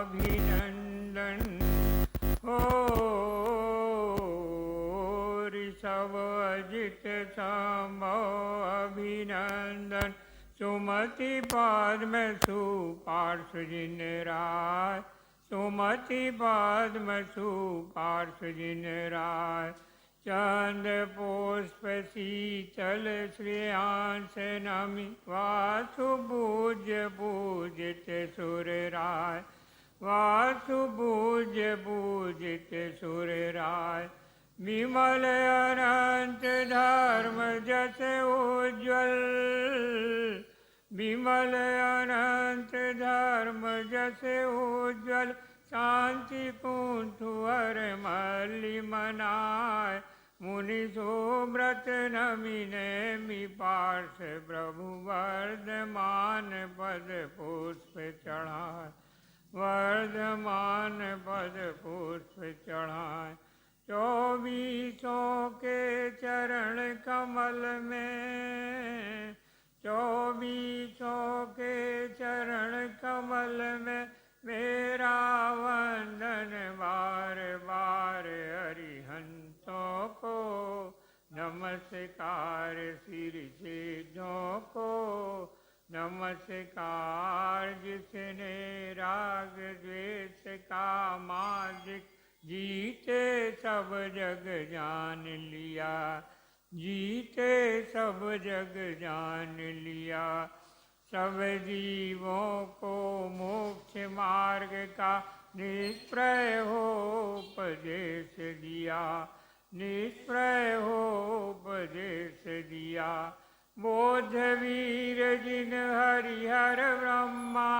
अभिनंदन हो ऋषभ अजित संभव अभिनंदन सुमति पद्म सुपार्श्व जिन राय सुमति पद्म सुपार्श्व जिन राय चंद पुष्प शीतल श्रेयांश नमि वासु पूज्य पूजित सुर राय वासु पूज्य पूजित सुर राय विमल अनंत धर्म जस उज्ज्वल विमल अनंत धर्म जस उज्ज्वल शांति कुंठु हर मल्लि मनाय मुनि सुव्रत नमिने मि पार्श प्रभु वर्धमान पद पुष्प चढ़ाए वर्धमान पद पुष्प चढ़ाए चौबीसों के चरण कमल में चौबीसों के चरण कमल में मेरा वंदन बार बार हरिहंसों को नमस्कार सिर सिद्धों को नमस्कार जिसने राग द्वेष का मालिक जीते सब जग जान लिया जीते सब जग जान लिया सब जीवों को मोक्ष मार्ग का निष्प्रय हो उपदेश दिया निष्प्रय हो उपदेश दिया बोध वीर जिन हरिहर ब्रह्मा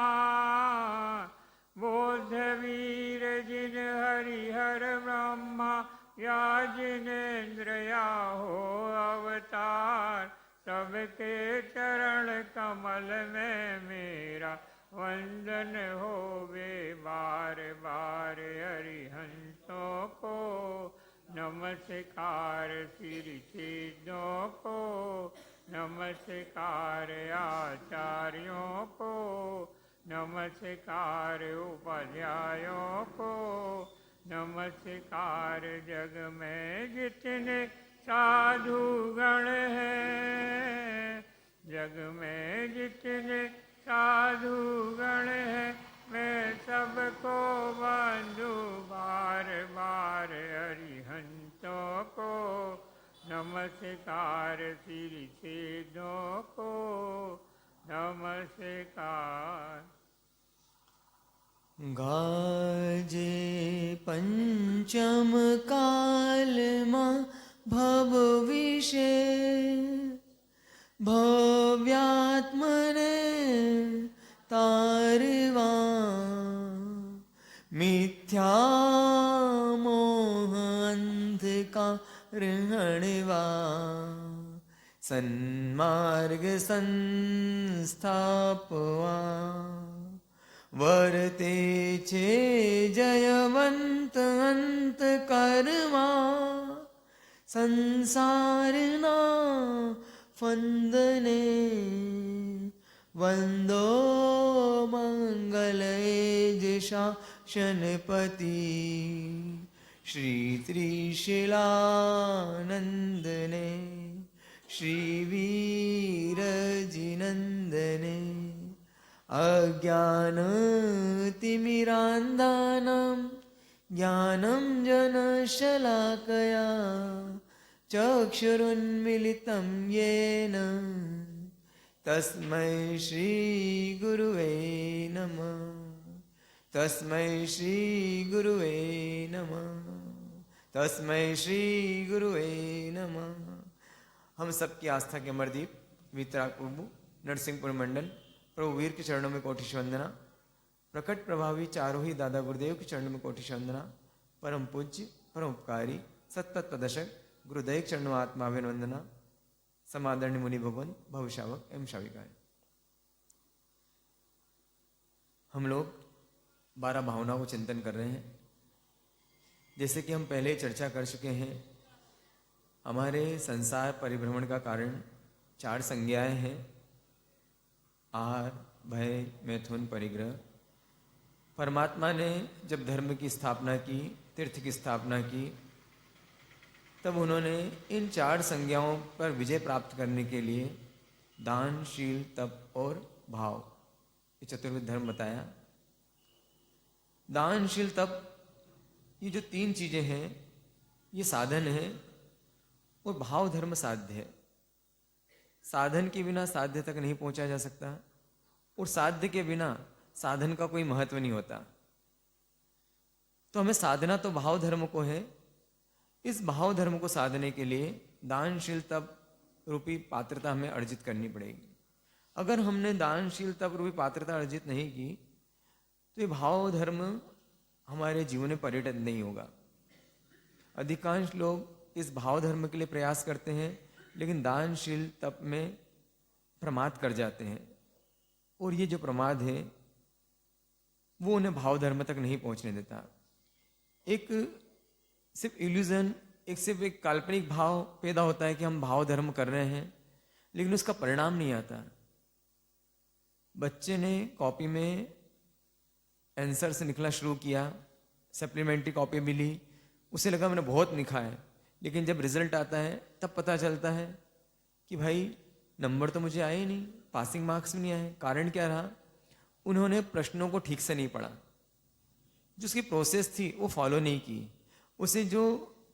बोध वीर जिन हरिहर ब्रह्मा या जिनेन्द्र या हो अवतार सबके चरण कमल में मेरा वंदन होवे बार बार हरिहंसों को नमस्कार सिर सिद्धों को नमस्कार आचार्यों को नमस्कार उपाध्यायों को नमस्कार जग में जितने साधु गण हैं जग में जितने साधु गण हैं मैं सबको बंधु बार बार हरिहंसों को नमस्कार सिर सिद्धों को नमस्कार गाजे पंचम काल मा भव विषे भव्यात्मने तारवा मिथ्या मोह अंधकारहणवा सन्मार्ग संस्थापवा वर्ते छे जयवंत अंत कर्मा संसारना फंदने वंदो मंगलएज शासनपति श्री त्रिशिलानंदने श्री वीरजिनंदने अज्ञानतिमिरान्धानां ज्ञानं जनशलाकया चक्षुरुन्मिलितं येन तस्मै श्रीगुरुवे नमः तस्मै श्रीगुरुवे नमः तस्मै श्रीगुरुवे नमः। हम सबकी आस्था के अमरदीप वितराग प्रभु नरसिंहपुर मंडल प्रभु वीर के चरणों में कोटि वंदना। प्रकट प्रभावी चारों ही दादा गुरुदेव के चरणों में कोटि वंदना। परम पूज्य परम उपकारी सत्तत्व दशक गुरुदेव के चरणों में आत्माभिवंदना। समादरणीय मुनि भगवान भवशावक एवं शाविकाएं। हम लोग 12 भावनाओं को चिंतन कर रहे हैं। जैसे कि हम पहले चर्चा कर चुके हैं, हमारे संसार परिभ्रमण का कारण 4 संज्ञाएं हैं। आहार, भय, मैथुन, परिग्रह। परमात्मा ने जब धर्म की स्थापना की, तीर्थ की स्थापना की, तब उन्होंने इन 4 संज्ञाओं पर विजय प्राप्त करने के लिए दान, शील, तप और भाव, ये चतुर्विध धर्म बताया। दान, शील, तप, ये जो 3 चीजें हैं ये साधन है और भाव धर्म साध्य है। साधन के बिना साध्य तक नहीं पहुंचा जा सकता और साध्य के बिना साधन का कोई महत्व नहीं होता। तो हमें साधना तो भाव धर्म को है। इस भाव धर्म को साधने के लिए दान, शील, तप रूपी पात्रता हमें अर्जित करनी पड़ेगी। अगर हमने दान, शील, तप रूपी पात्रता अर्जित नहीं की तो ये भाव धर्म हमारे जीवन में पर्यटन नहीं होगा। अधिकांश लोग इस भाव धर्म के लिए प्रयास करते हैं लेकिन दान, शील, तप में प्रमाद कर जाते हैं और ये जो प्रमाद है वो उन्हें भाव धर्म तक नहीं पहुंचने देता। एक सिर्फ इल्यूजन, सिर्फ एक काल्पनिक भाव पैदा होता है कि हम भाव धर्म कर रहे हैं लेकिन उसका परिणाम नहीं आता। बच्चे ने कॉपी में आंसर से लिखना शुरू किया, सप्लीमेंट्री कॉपी मिली, उसे लगा मैंने बहुत लिखा है, लेकिन जब रिजल्ट आता है तब पता चलता है कि भाई नंबर तो मुझे आए ही नहीं, पासिंग मार्क्स भी नहीं आए। कारण क्या रहा? उन्होंने प्रश्नों को ठीक से नहीं पढ़ा, जो उसकी प्रोसेस थी वो फॉलो नहीं की। उसे जो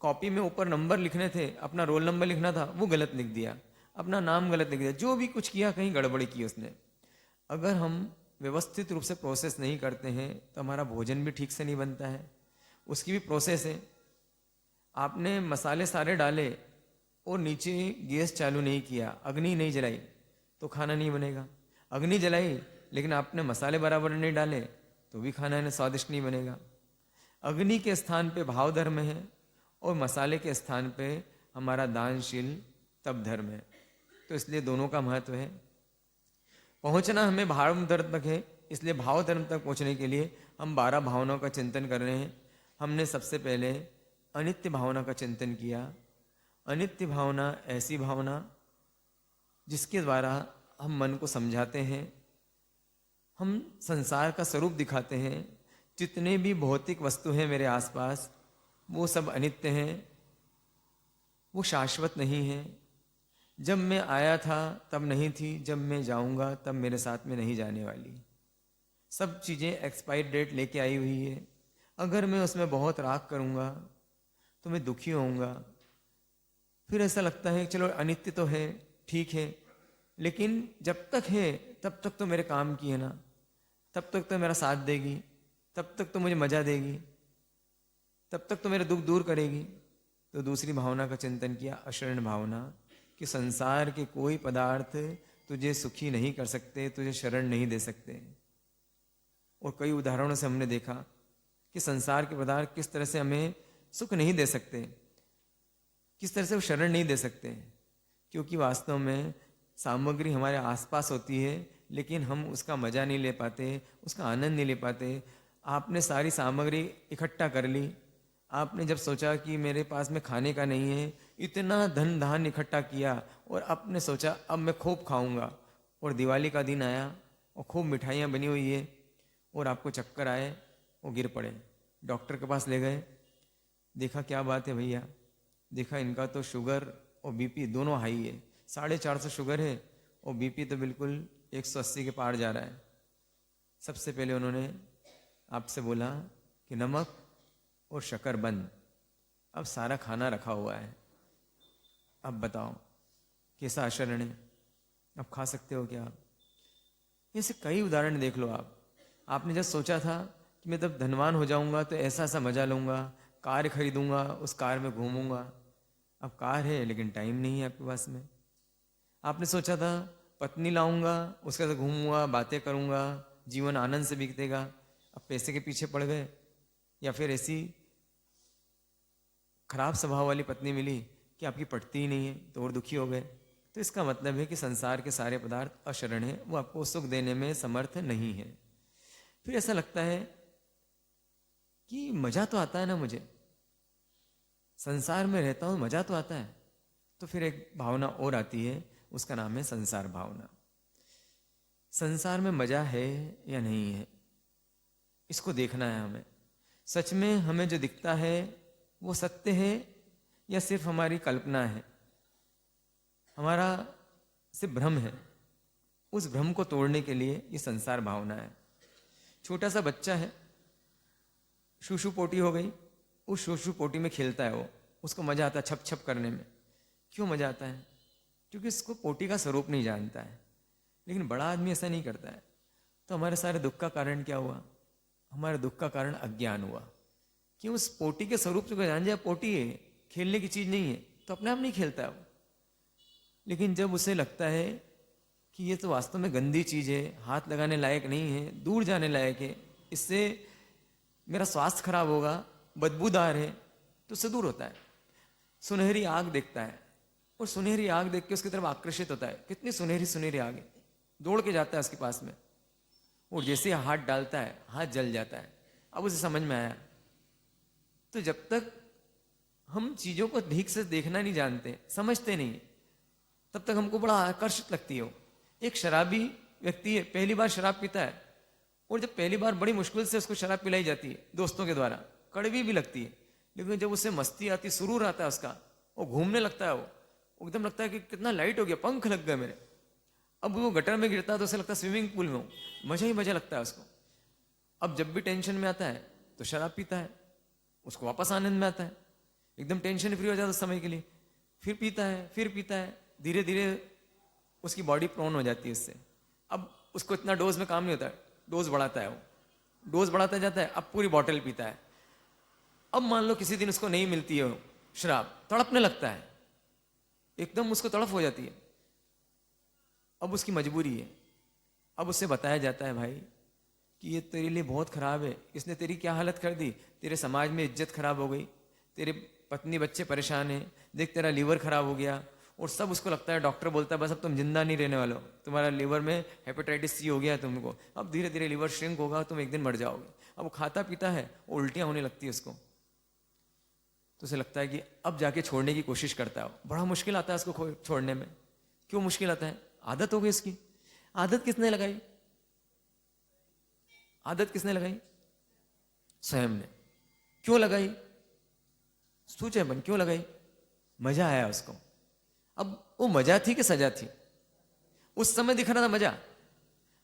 कॉपी में ऊपर नंबर लिखने थे, अपना रोल नंबर लिखना था, वो गलत लिख दिया, अपना नाम गलत लिख दिया, जो भी कुछ किया कहीं गड़बड़ी की उसने। अगर हम व्यवस्थित रूप से प्रोसेस नहीं करते हैं तो हमारा भोजन भी ठीक से नहीं बनता है, उसकी भी प्रोसेस है। आपने मसाले सारे डाले और नीचे गैस चालू नहीं किया, अग्नि नहीं जलाई तो खाना नहीं बनेगा। अग्नि जलाई लेकिन आपने मसाले बराबर नहीं डाले तो भी खाना स्वादिष्ट नहीं बनेगा। अग्नि के स्थान पे भाव धर्म है और मसाले के स्थान पे हमारा दानशील तप धर्म है। तो इसलिए दोनों का महत्व है। पहुंचना हमें भाव धर्म तक है, इसलिए भाव धर्म तक पहुंचने के लिए हम 12 भावनाओं का चिंतन कर रहे हैं। हमने सबसे पहले अनित्य भावना का चिंतन किया। अनित्य भावना ऐसी भावना जिसके द्वारा हम मन को समझाते हैं, हम संसार का स्वरूप दिखाते हैं। जितने भी भौतिक वस्तु हैं मेरे आसपास वो सब अनित्य हैं, वो शाश्वत नहीं है। जब मैं आया था तब नहीं थी, जब मैं जाऊंगा तब मेरे साथ में नहीं जाने वाली। सब चीज़ें एक्सपायर डेट लेके आई हुई है। अगर मैं उसमें बहुत राग करूंगा तो मैं दुखी होऊंगा। फिर ऐसा लगता है चलो अनित्य तो है, ठीक है, लेकिन जब तक है तब तक तो मेरे काम की है ना, तब तक तो मेरा साथ देगी, तब तक तो मुझे मजा देगी, तब तक तो मेरा दुख दूर करेगी। तो दूसरी भावना का चिंतन किया, अशरण भावना, कि संसार के कोई पदार्थ तुझे सुखी नहीं कर सकते, तुझे शरण नहीं दे सकते। और कई उदाहरणों से हमने देखा कि संसार के पदार्थ किस तरह से हमें सुख नहीं दे सकते, किस तरह से वो शरण नहीं दे सकते, क्योंकि वास्तव में सामग्री हमारे आसपास होती है लेकिन हम उसका मजा नहीं ले पाते, उसका आनंद नहीं ले पाते। आपने सारी सामग्री इकट्ठा कर ली, आपने जब सोचा कि मेरे पास में खाने का नहीं है, इतना धन धान इकट्ठा किया और आपने सोचा अब मैं खूब खाऊंगा, और दिवाली का दिन आया और खूब मिठाइयाँ बनी हुई है और आपको चक्कर आए और गिर पड़े। डॉक्टर के पास ले गए, देखा क्या बात है भैया, देखा इनका तो शुगर और बीपी दोनों हाई है, 450 शुगर है और बीपी तो बिल्कुल 180 के पार जा रहा है। सबसे पहले उन्होंने आपसे बोला कि नमक और शक्कर बंद, अब सारा खाना रखा हुआ है, अब बताओ कैसा आचरण है, अब खा सकते हो क्या? ऐसे कई उदाहरण देख लो आप। आपने जब सोचा था कि मैं जब धनवान हो जाऊंगा तो ऐसा ऐसा मजा लूंगा, कार खरीदूंगा, उस कार में घूमूंगा, अब कार है लेकिन टाइम नहीं है आपके पास में। आपने सोचा था पत्नी लाऊंगा, उसके साथ घूमूंगा, बातें करूंगा, जीवन आनंद से बीतेगा, अब पैसे के पीछे पड़ गए, या फिर ऐसी खराब स्वभाव वाली पत्नी मिली कि आपकी पटती ही नहीं है तो और दुखी हो गए। तो इसका मतलब है कि संसार के सारे पदार्थ अशरण है, वो आपको सुख देने में समर्थ नहीं है। फिर ऐसा लगता है कि मजा तो आता है ना, मुझे संसार में रहता हूं, मजा तो आता है। तो फिर एक भावना और आती है, उसका नाम है संसार भावना। संसार में मजा है या नहीं है? इसको देखना है हमें। सच में हमें जो दिखता है वो सत्य है या सिर्फ हमारी कल्पना है, हमारा सिर्फ भ्रम है। उस भ्रम को तोड़ने के लिए ये संसार भावना है। छोटा सा बच्चा है, शूशु पोटी हो गई, उस शूशु पोटी में खेलता है वो, उसको मजा आता है छप छप करने में। क्यों मजा आता है? क्योंकि उसको पोटी का स्वरूप नहीं जानता है। लेकिन बड़ा आदमी ऐसा नहीं करता है। तो हमारे सारे दुख का कारण क्या हुआ? हमारे दुख का कारण अज्ञान हुआ कि उस पोटी के स्वरूप को जान जाए, पोटी है, खेलने की चीज नहीं है, तो अपने आप नहीं खेलता है वो। लेकिन जब उसे लगता है कि ये तो वास्तव में गंदी चीज है, हाथ लगाने लायक नहीं है, दूर जाने लायक है, इससे मेरा स्वास्थ्य खराब होगा, बदबूदार है, तो उससे दूर होता है। सुनहरी आग देखता है और सुनहरी आग देख के उसकी तरफ आकर्षित होता है। कितनी सुनहरी सुनहरी आग है, दौड़ के जाता है उसके पास में, और जैसे हाथ डालता है हाथ जल जाता है। अब उसे समझ में आया। तो जब तक हम चीजों को ठीक से देखना नहीं जानते, समझते नहीं, तब तक हमको बड़ा आकर्षित लगती है। एक शराबी व्यक्ति है, पहली बार शराब पीता है, और जब पहली बार बड़ी मुश्किल से उसको शराब पिलाई जाती है दोस्तों के द्वारा, कड़वी भी लगती है, लेकिन जब उसे मस्ती आती, सुरूर आता है उसका, वो घूमने लगता है, वो एकदम लगता है कि कितना लाइट हो गया, पंख लग गए मेरे। अब वो गटर में गिरता है तो उसे लगता है स्विमिंग पूल में हूं, मजा ही मजा लगता है उसको। अब जब भी टेंशन में आता है तो शराब पीता है, उसको वापस आनंद में आता है, एकदम टेंशन फ्री हो जाता है उस समय के लिए। फिर पीता है, फिर पीता है, धीरे धीरे उसकी बॉडी प्रोन हो जाती है इससे। अब उसको इतना डोज में काम नहीं होता है, डोज बढ़ाता है, वो डोज बढ़ाता जाता है, अब पूरी बॉटल पीता है। अब मान लो किसी दिन उसको नहीं मिलती है शराब, तड़पने लगता है, एकदम उसको तड़प हो जाती है। अब उसकी मजबूरी है। अब उससे बताया जाता है भाई कि ये तेरे लिए बहुत खराब है, इसने तेरी क्या हालत कर दी, तेरे समाज में इज्जत खराब हो गई, तेरे पत्नी बच्चे परेशान हैं, देख तेरा लीवर खराब हो गया। और सब उसको लगता है, डॉक्टर बोलता है बस अब तुम जिंदा नहीं रहने वाले हो, तुम्हारा लीवर में हेपेटाइटिस सी हो गया है तुमको, अब धीरे धीरे लीवर श्रिंक होगा, तुम एक दिन मर जाओगे। अब वो खाता पीता है, वो उल्टियां होने लगती है उसको, तो उसे लगता है कि अब जाके छोड़ने की कोशिश करता है। बड़ा मुश्किल आता है उसको छोड़ने में। क्यों मुश्किल आता है? आदत हो गई इसकी। आदत किसने लगाई? आदत किसने लगाई? स्वयं ने। क्यों लगाई? सोचे बन, क्यों लगाई? मजा आया उसको। अब वो मजा थी कि सजा थी? उस समय दिख रहा था मजा।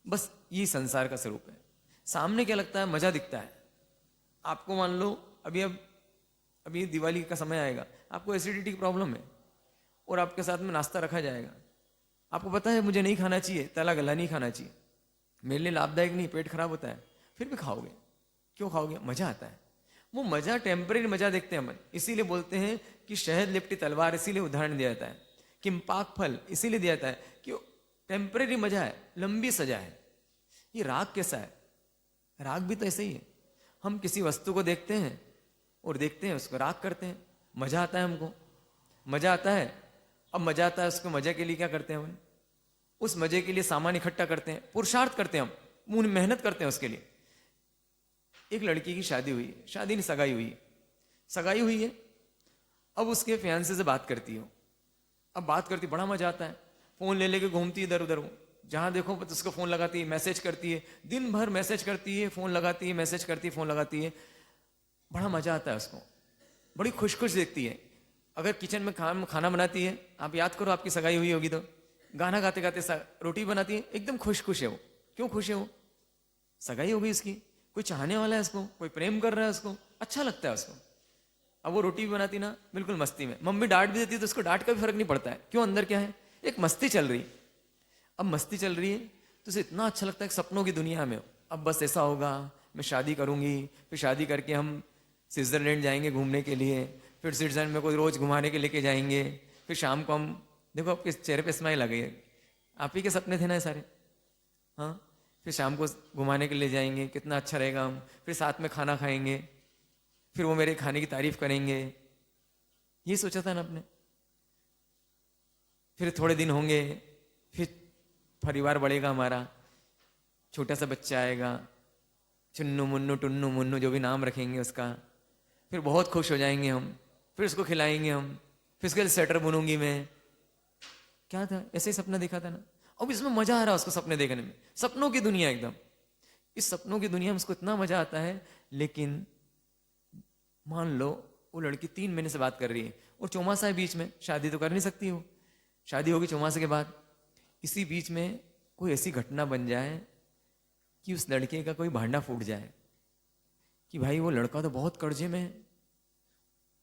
बस यही संसार का स्वरूप है। सामने क्या लगता है? मजा दिखता है। आपको मान लो अभी दिवाली का समय आएगा, आपको एसिडिटी की प्रॉब्लम है और आपके साथ में नाश्ता रखा जाएगा, आपको पता है मुझे नहीं खाना चाहिए, तला गला नहीं खाना चाहिए, मेरे लिए लाभदायक नहीं, पेट खराब होता है, फिर भी खाओगे। क्यों खाओगे? मजा आता है। वो मजा टेम्परेरी मजा देखते हैं हम, इसीलिए बोलते हैं कि शहद लिपटी तलवार, इसीलिए उदाहरण दिया जाता है। किम्पाक फल इसीलिए दिया जाता है कि टेम्परेरी मजा है, लंबी सजा है। ये राग कैसा है? राग भी तो ऐसे ही है। हम किसी वस्तु को देखते हैं और देखते हैं उसको राग करते हैं, मजा आता है हमको, मजा आता है। अब मजा आता है, उसको मजे के लिए क्या करते हैं हम? उस मजे के लिए सामान इकट्ठा करते हैं, पुरुषार्थ करते हैं हम, मुंह मेहनत करते हैं उसके लिए। एक लड़की की शादी हुई, शादी नहीं सगाई हुई, सगाई हुई है। अब उसके फियांसे से बात करती हो, अब बात करती, बड़ा मजा आता है। फोन ले लेके घूमती इधर उधर, वो जहां देखो तो उसको फोन लगाती है, मैसेज करती है, दिन भर मैसेज करती है, फोन लगाती है, मैसेज करती है, फोन लगाती है। बड़ा मजा आता है उसको, बड़ी खुश खुश देखती है। अगर किचन में खाना बनाती है, आप याद करो आपकी सगाई हुई होगी तो, गाना गाते गाते रोटी बनाती है, एकदम खुश खुश है वो। क्यों खुश है वो? सगाई हो गई उसकी, कोई चाहने वाला है उसको, कोई प्रेम कर रहा है उसको, अच्छा लगता है उसको। अब वो रोटी भी बनाती ना बिल्कुल मस्ती में, मम्मी डांट भी देती है तो उसको डांट का भी फर्क नहीं पड़ता है। क्यों? अंदर क्या है? एक मस्ती चल रही। अब मस्ती चल रही है तो उसे इतना अच्छा लगता है कि सपनों की दुनिया में, अब बस ऐसा होगा, मैं शादी करूंगी, फिर शादी करके हम स्विट्जरलैंड जाएंगे घूमने के लिए, फिर स्विट्जरलैंड में कोई रोज घुमाने के लेके जाएंगे, फिर शाम को हम, देखो आपके चेहरे पे स्माइल आ गई है, आप ही के सपने थे ना सारे। हाँ, फिर शाम को घुमाने के लिए जाएंगे, कितना अच्छा रहेगा, हम फिर साथ में खाना खाएंगे, फिर वो मेरे खाने की तारीफ करेंगे। ये सोचा था ना आपने? फिर थोड़े दिन होंगे, फिर परिवार बढ़ेगा हमारा, छोटा सा बच्चा आएगा, चुन्नू मुन्नू टुन्नू मुन्नू जो भी नाम रखेंगे उसका, फिर बहुत खुश हो जाएंगे हम, फिर उसको खिलाएंगे हम, फिर उसके लिए स्वेटर बुनूंगी मैं। क्या था? ऐसे ही सपना देखा था ना। अब इसमें मजा आ रहा है उसको सपने देखने में, सपनों की दुनिया एकदम। इस सपनों की दुनिया में उसको इतना मजा आता है। लेकिन मान लो वो लड़की 3 महीने से बात कर रही है और चौमासा है बीच में, शादी तो कर नहीं सकती हो, शादी होगी चौमासे के बाद। इसी बीच में कोई ऐसी घटना बन जाए कि उस लड़के का कोई भांडा फूट जाए कि भाई वो लड़का तो बहुत कर्जे में है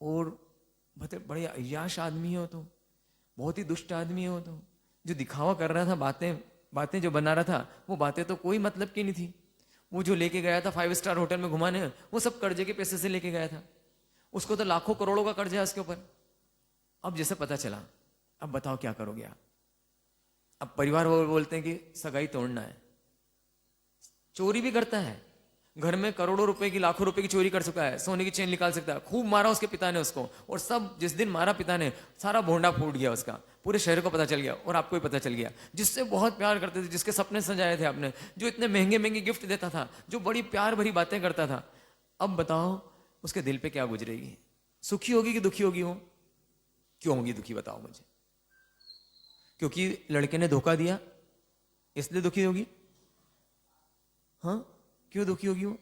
और बड़े अय्याश आदमी हो, तो बहुत ही दुष्ट आदमी हो, तो जो दिखावा कर रहा था, बातें जो बना रहा था, वो बातें तो कोई मतलब की नहीं थी। वो जो लेके गया था 5 स्टार होटल में घुमाने, वो सब कर्जे के पैसे से लेके गया था। उसको तो लाखों करोड़ों का कर्जा है उसके ऊपर। अब जैसे पता चला, अब बताओ क्या करोगे आप? अब परिवार वो बोलते हैं कि सगाई तोड़ना है। चोरी भी करता है, घर में करोड़ों रुपए की, लाखों रुपए की चोरी कर चुका है, सोने की चेन निकाल सकता है। खूब मारा उसके पिता ने उसको, और सब जिस दिन मारा पिता ने, सारा भोंडा फूट गया उसका, पूरे शहर को पता चल गया और आपको भी पता चल गया। जिससे बहुत प्यार करते थे, जिसके सपने सजाए थे आपने, जो इतने महंगे महंगे गिफ्ट देता था, जो बड़ी प्यार भरी बातें करता था, अब बताओ उसके दिल पे क्या गुजरेगी? सुखी होगी कि दुखी होगी वो? क्यों होगी दुखी, बताओ मुझे? क्योंकि लड़के ने धोखा दिया इसलिए दुखी होगी? हाँ, क्यों दुखी होगी वो?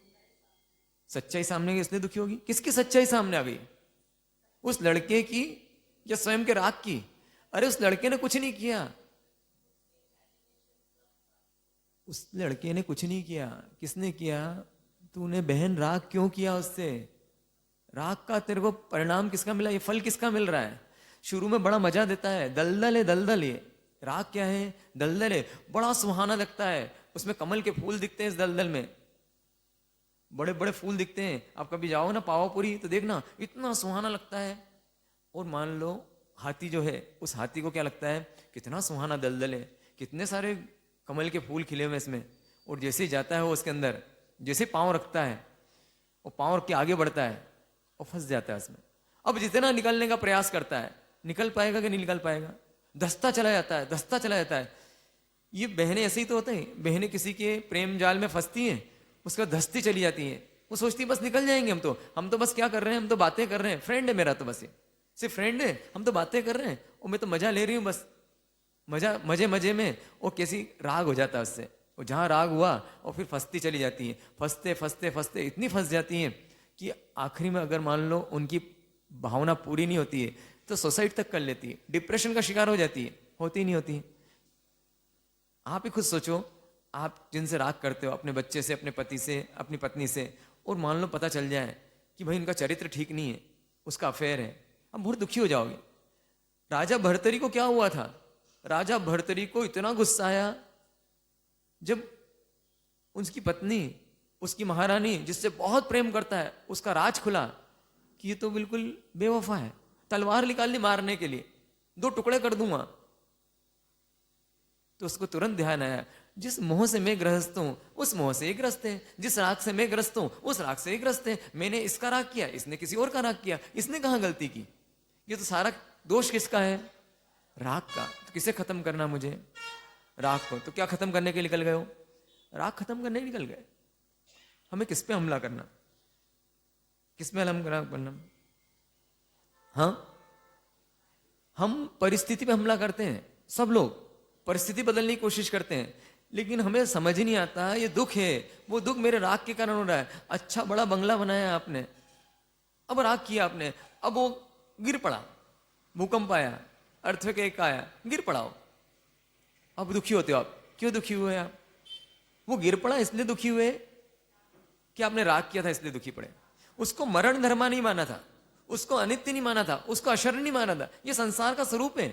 सच्चाई सामने गई इसलिए दुखी होगी? किसकी सच्चाई सामने आ गई? उस लड़के की या स्वयं के राग की? अरे उस लड़के ने कुछ नहीं किया, उस लड़के ने कुछ नहीं किया। किसने किया? तूने बहन राग क्यों किया उससे? राग का तेरे को परिणाम किसका मिला? ये फल किसका मिल रहा है? शुरू में बड़ा मजा देता है, दलदल है, दलदल ये राग क्या है? दलदल है, बड़ा सुहाना लगता है, उसमें कमल के फूल दिखते हैं, इस दलदल में बड़े बड़े फूल दिखते हैं। आप कभी जाओ ना पावापुरी तो देखना, इतना सुहाना लगता है। और मान लो हाथी जो है, उस हाथी को क्या लगता है? कितना सुहाना दलदल है, कितने सारे कमल के फूल खिले हुए इसमें। और जैसे ही जाता है वो उसके अंदर, जैसे पांव रखता है, वो पांव रख के आगे बढ़ता है और फंस जाता है उसमें। अब जितना निकलने का प्रयास करता है, निकल पाएगा कि नहीं निकल पाएगा? धंसता चला जाता है, धंसता चला जाता है। ये बहनें ऐसे ही तो होते हैं, बहनें किसी के प्रेम जाल में फंसती हैं, उसके बाद धंसती चली जाती हैं। वो सोचती है बस निकल जाएंगे हम तो बस क्या कर रहे हैं, हम तो बातें कर रहे हैं, फ्रेंड है मेरा, तो बस ये सिर्फ फ्रेंड है, हम तो बातें कर रहे हैं और मैं तो मजा ले रही हूँ, बस मजे मजे में। और कैसी राग हो जाता है उससे, और जहां राग हुआ और फिर फंसती चली जाती है, फंसते फंसते फंसते इतनी फंस जाती हैं कि आखिरी में अगर मान लो उनकी भावना पूरी नहीं होती है तो सुसाइड तक कर लेती है, डिप्रेशन का शिकार हो जाती है। होती नहीं होती? आप ही खुद सोचो, आप जिनसे राग करते हो, अपने बच्चे से, अपने पति से, अपनी पत्नी से, और मान लो पता चल जाए कि भाई इनका चरित्र ठीक नहीं है, उसका अफेयर है, आप बहुत दुखी हो जाओगे। राजा भर्तरी को क्या हुआ था? राजा भर्तरी को इतना गुस्सा आया जब उसकी पत्नी, उसकी महारानी, जिससे बहुत प्रेम करता है, उसका राज खुला कि ये तो बिल्कुल बेवफा है, तलवार निकाल ली मारने के लिए, 2 टुकड़े कर दूंगा। तो उसको तुरंत ध्यान आया, जिस मोह से मैं ग्रस्त हूं उस मोह से ये ग्रस्त है, जिस राग से मैं ग्रस्त हूं उस राग से ये ग्रस्त है। मैंने इसका राग किया, इसने किसी और का राग किया, इसने कहां गलती की? ये तो सारा दोष किसका है? राग का। तो किसे खत्म करना मुझे? राग को। तो क्या खत्म करने के निकल गए हो? राग खत्म करने निकल गए। हमें किस पे हमला करना? किस पे हमला करना? हाँ, हम परिस्थिति पे हमला करते हैं, सब लोग परिस्थिति बदलने की कोशिश करते हैं, लेकिन हमें समझ ही नहीं आता ये दुख है, वो दुख मेरे राग के कारण हो रहा है। अच्छा बड़ा बंगला बनाया आपने, अब राग किया आपने, अब वो गिर पड़ा, भूकंप आया, अर्थक्वेक आया, गिर पड़ा हो, अब दुखी होते हो आप। क्यों दुखी हुए आप? वो गिर पड़ा इसलिए दुखी हुए कि आपने राग किया था इसलिए दुखी पड़े। उसको मरण धर्मा नहीं माना था, उसको अनित्य नहीं माना था, उसको अशर नहीं माना था। ये संसार का स्वरूप है।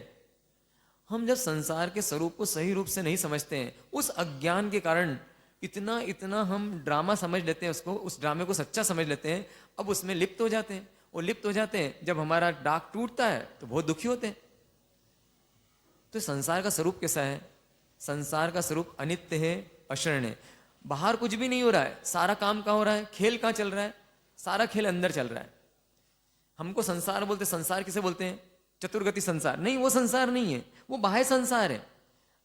हम जब संसार के स्वरूप को सही रूप से नहीं समझते हैं, उस अज्ञान के कारण इतना इतना हम ड्रामा समझ लेते हैं, उसको, उस ड्रामे को सच्चा समझ लेते हैं, अब उसमें लिप्त हो जाते हैं। और लिप्त हो जाते हैं, जब हमारा डाक टूटता है तो बहुत दुखी होते हैं। तो संसार का स्वरूप कैसा है? संसार का स्वरूप अनित्य है, अशरण है। बाहर कुछ भी नहीं हो रहा है, सारा काम कहाँ हो रहा है? खेल कहाँ चल रहा है? सारा खेल अंदर चल रहा है। हमको संसार बोलते, संसार किसे बोलते हैं? चतुर्गति संसार नहीं, वो संसार नहीं है, वो बाह्य संसार है।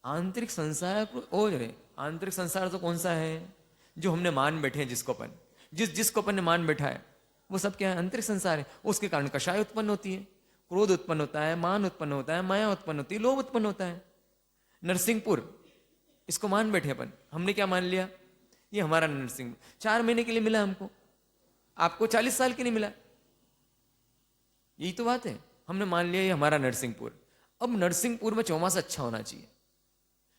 आंतरिक संसार ओ रे, आंतरिक संसार तो कौन सा है? जो हमने मान बैठे हैं, जिसको अपन जिसको अपन ने मान बैठा है, वो सब क्या है? आंतरिक संसार है। उसके कारण कषाय उत्पन्न होती है, क्रोध उत्पन्न होता है, मान उत्पन्न होता है, माया उत्पन्न होती है, लोभ उत्पन्न होता है। नरसिंहपुर, इसको मान बैठे अपन, हमने क्या मान लिया? ये हमारा नरसिंहपुर 4 महीने के लिए मिला हमको, आपको 40 साल के लिए मिला। यही तो बात है, हमने मान लिया ये हमारा नरसिंहपुर। अब नरसिंहपुर में चौमासा अच्छा होना चाहिए,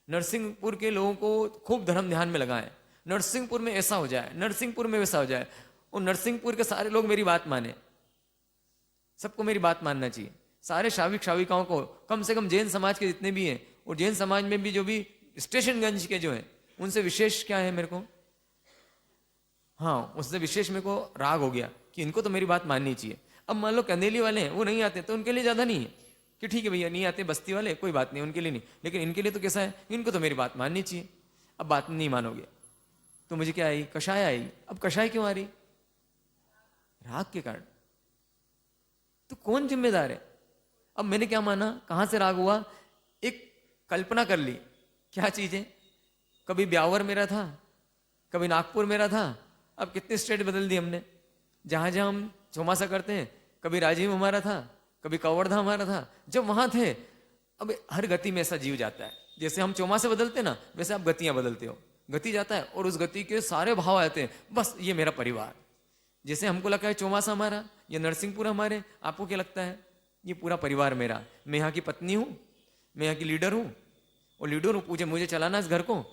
नरसिंहपुर के लोगों को खूब धर्म ध्यान में लगाएं, नरसिंहपुर में ऐसा हो जाए, नरसिंहपुर में वैसा हो जाए, और नरसिंहपुर के सारे लोग मेरी बात माने, सबको मेरी बात मानना चाहिए। सारे शाविक शाविकाओं को, कम से कम जैन समाज के जितने भी हैं, और जैन समाज में भी जो भी स्टेशनगंज के जो हैं, उनसे विशेष क्या है मेरे को, हाँ उससे विशेष मेरे को राग हो गया कि इनको तो मेरी बात माननी चाहिए। अब मान लो कंदेली वाले हैं, वो नहीं आते तो उनके लिए ज्यादा नहीं है कि ठीक है भैया नहीं आते, बस्ती वाले कोई बात नहीं, उनके लिए नहीं, लेकिन इनके लिए तो कैसा है, इनको तो मेरी बात माननी चाहिए। अब बात नहीं मानोगे तो मुझे क्या आई, कषाय आई। अब कषाय क्यों आ रही, राग के कारण। तो कौन जिम्मेदार है। अब मैंने क्या माना, कहां से राग हुआ, एक कल्पना कर ली, क्या चीज है, कभी ब्यावर मेरा था, कभी नागपुर मेरा था, अब कितने स्टेट बदल दी हमने, जहां जहां हम चौमासा करते हैं, कभी राजीव हमारा था, कभी कवर्धा हमारा था, जब वहां थे। अब हर गति में ऐसा जीव जाता है, जैसे हम चौमासे बदलते ना, वैसे आप गतियां बदलते हो, गति जाता है और उस गति के सारे भाव आते हैं, बस ये मेरा परिवार। जैसे हमको लगता है चौमासा हमारा या नरसिंहपुर हमारे, आपको क्या लगता है, ये पूरा परिवार मेरा, मैं यहाँ की पत्नी हूँ, मैं यहाँ की लीडर हूँ, और लीडर हूँ, पूछे मुझे चलाना इस घर को,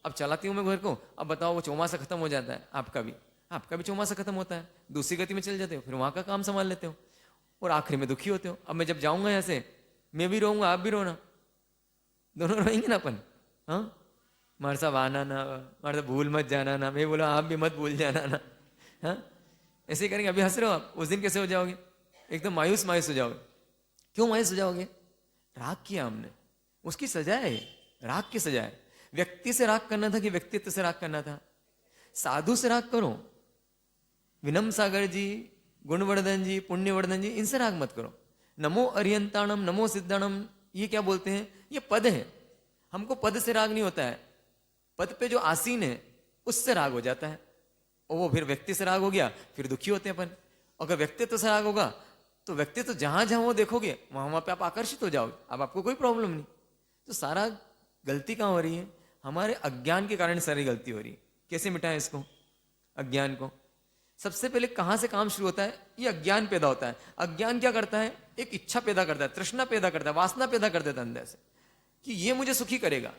अब चलाती हूँ मैं घर को। अब बताओ वो चौमासा खत्म हो जाता है, आपका भी चौमासा खत्म होता है, दूसरी गति में चल जाते हो, फिर वहां का काम संभाल लेते हो, और आखिरी में दुखी होते हो। अब मैं जब जाऊंगा यहाँ से, मैं भी रोऊंगा, आप भी रोना, दोनों रोएंगे ना अपन। हाँ मार साहब आना ना, मार साहब भूल मत जाना ना, मैं बोला आप भी मत भूल जाना ना। हाँ ऐसे ही करेंगे। अभी हंस रहे हो आप, उस दिन कैसे हो जाओगे, एकदम मायूस मायूस हो जाओगे। क्यों मायूस हो जाओगे, राग किया हमने, उसकी सजा है, राग की सजा है। व्यक्ति से राग करना था कि व्यक्तित्व से राग करना था, साधु से राग करो, विनम सागर जी, गुणवर्धन जी, पुण्यवर्धन जी, इनसे राग मत करो। नमो अरियंताणम, नमो सिद्धाणम, ये क्या बोलते हैं, ये पद है, हमको पद से राग नहीं होता है, पद पे जो आसीन है उससे राग हो जाता है, और वो फिर व्यक्ति से राग हो गया, फिर दुखी होते हैं अपन। अगर व्यक्तित्व से राग होगा तो व्यक्तित्व जहां जहां वो देखोगे वहां पे आप आकर्षित हो जाओगे, अब आपको कोई प्रॉब्लम नहीं। तो सारा गलती कहां हो रही है, हमारे अज्ञान के कारण सारी गलती हो रही है। कैसे मिटाएं इसको, अज्ञान को। सबसे पहले कहां से काम शुरू होता है, ये अज्ञान पैदा होता है। अज्ञान क्या करता है, एक इच्छा पैदा करता है, तृष्णा पैदा करता है, वासना पैदा कर देता है अंदर से कि ये मुझे सुखी करेगा।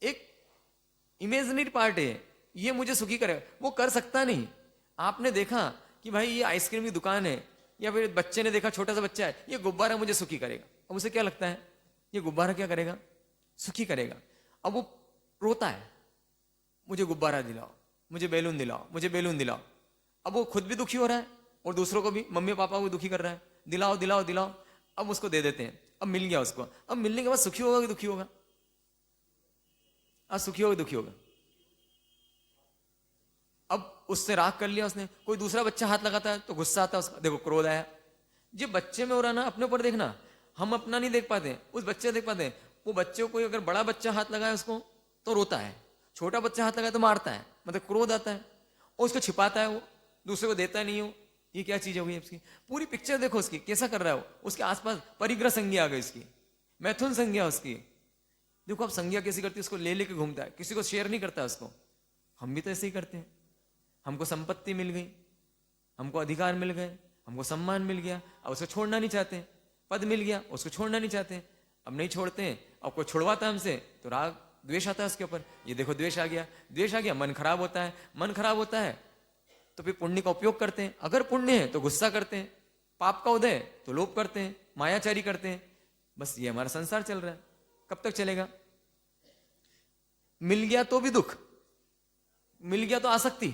एक इमेजिनरी पार्ट है, ये मुझे सुखी करेगा, वो कर सकता नहीं। आपने देखा कि भाई ये आइसक्रीम की दुकान है, या फिर बच्चे ने देखा, छोटा सा बच्चा है, ये गुब्बारा मुझे सुखी करेगा। अब उसे क्या लगता है, ये गुब्बारा क्या करेगा, सुखी करेगा। अब वो रोता है, मुझे गुब्बारा दिलाओ, मुझे बैलून दिलाओ, मुझे बैलून दिलाओ। अब वो खुद भी दुखी हो रहा है और दूसरों को भी, मम्मी पापा को दुखी कर रहा है, दिलाओ दिलाओ दिलाओ। अब उसको दे देते हैं, अब मिल गया उसको। अब मिलने के बाद सुखी होगा कि दुखी होगा, आज सुखी होगा दुखी होगा। अब उससे राग कर लिया उसने, कोई दूसरा बच्चा हाथ लगाता है तो गुस्सा आता है उसका, देखो क्रोध आया। जो बच्चे में हो रहा ना, अपने ऊपर देखना, हम अपना नहीं देख पाते, उस बच्चे देख पाते हैं। वो बच्चे को अगर बड़ा बच्चा हाथ लगाए उसको तो रोता है, छोटा बच्चा हाथ लगाए तो मारता है, मतलब क्रोध आता है, और उसको छिपाता है, वो दूसरे को देता नहीं हो। ये क्या चीज हो गई इसकी, पूरी पिक्चर देखो उसकी कैसा कर रहा है वो। उसके आसपास परिग्रह संज्ञा आ गई उसकी, मैथुन संज्ञा उसकी। देखो अब संज्ञा कैसी करती है, उसको ले लेके घूमता है, किसी को शेयर नहीं करता उसको। हम भी तो ऐसे ही करते हैं, हमको संपत्ति मिल गई, हमको अधिकार मिल गए, हमको सम्मान मिल गया, अब उसको छोड़ना नहीं चाहते। पद मिल गया, उसको छोड़ना नहीं चाहते, अब नहीं छोड़ते हैं। अब कोई छुड़वाता है हमसे तो राग द्वेष आता है उसके ऊपर। ये देखो द्वेष आ गया, द्वेष आ गया, मन खराब होता है, मन खराब होता है तो फिर पुण्य का उपयोग करते हैं। अगर पुण्य है तो गुस्सा करते हैं, पाप का उदय तो लोभ करते हैं, मायाचारी करते हैं। बस ये हमारा संसार चल रहा है, कब तक चलेगा। मिल गया तो भी दुख, मिल गया तो आसक्ति,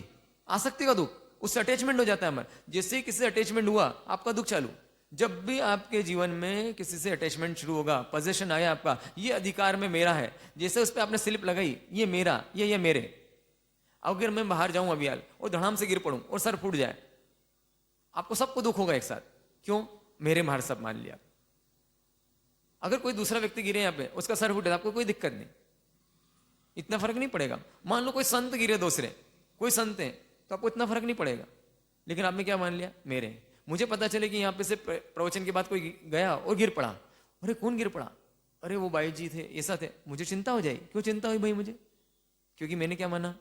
आसक्ति का दुख, उससे अटैचमेंट हो जाता है हमारा। जैसे ही किसी से अटैचमेंट हुआ आपका दुख चालू। जब भी आपके जीवन में किसी से अटैचमेंट शुरू होगा, पोजीशन आया आपका, ये अधिकार में मेरा है, जैसे उस पर आपने स्लिप लगाई, ये मेरा, ये मेरे। अगर मैं बाहर जाऊं अभी यार और धड़ाम से गिर पड़ूं और सर फूट जाए, आपको सबको दुख होगा एक साथ। क्यों, मेरे मार सब मान लिया। अगर कोई दूसरा व्यक्ति गिरे यहाँ पे, उसका सर फूटे, आपको कोई दिक्कत नहीं, इतना फर्क नहीं पड़ेगा। मान लो कोई संत गिरे, दूसरे कोई संत है, तो आपको इतना फर्क नहीं पड़ेगा। लेकिन आपने क्या मान लिया, मेरे। मुझे पता चले कि यहाँ पे से प्रवचन के बाद कोई गया और गिर पड़ा, अरे कौन गिर पड़ा, अरे वो बाई जी थे, ऐसा थे, मुझे चिंता हो जाएगी। क्यों चिंता हुई भाई मुझे, क्योंकि मैंने क्या माना,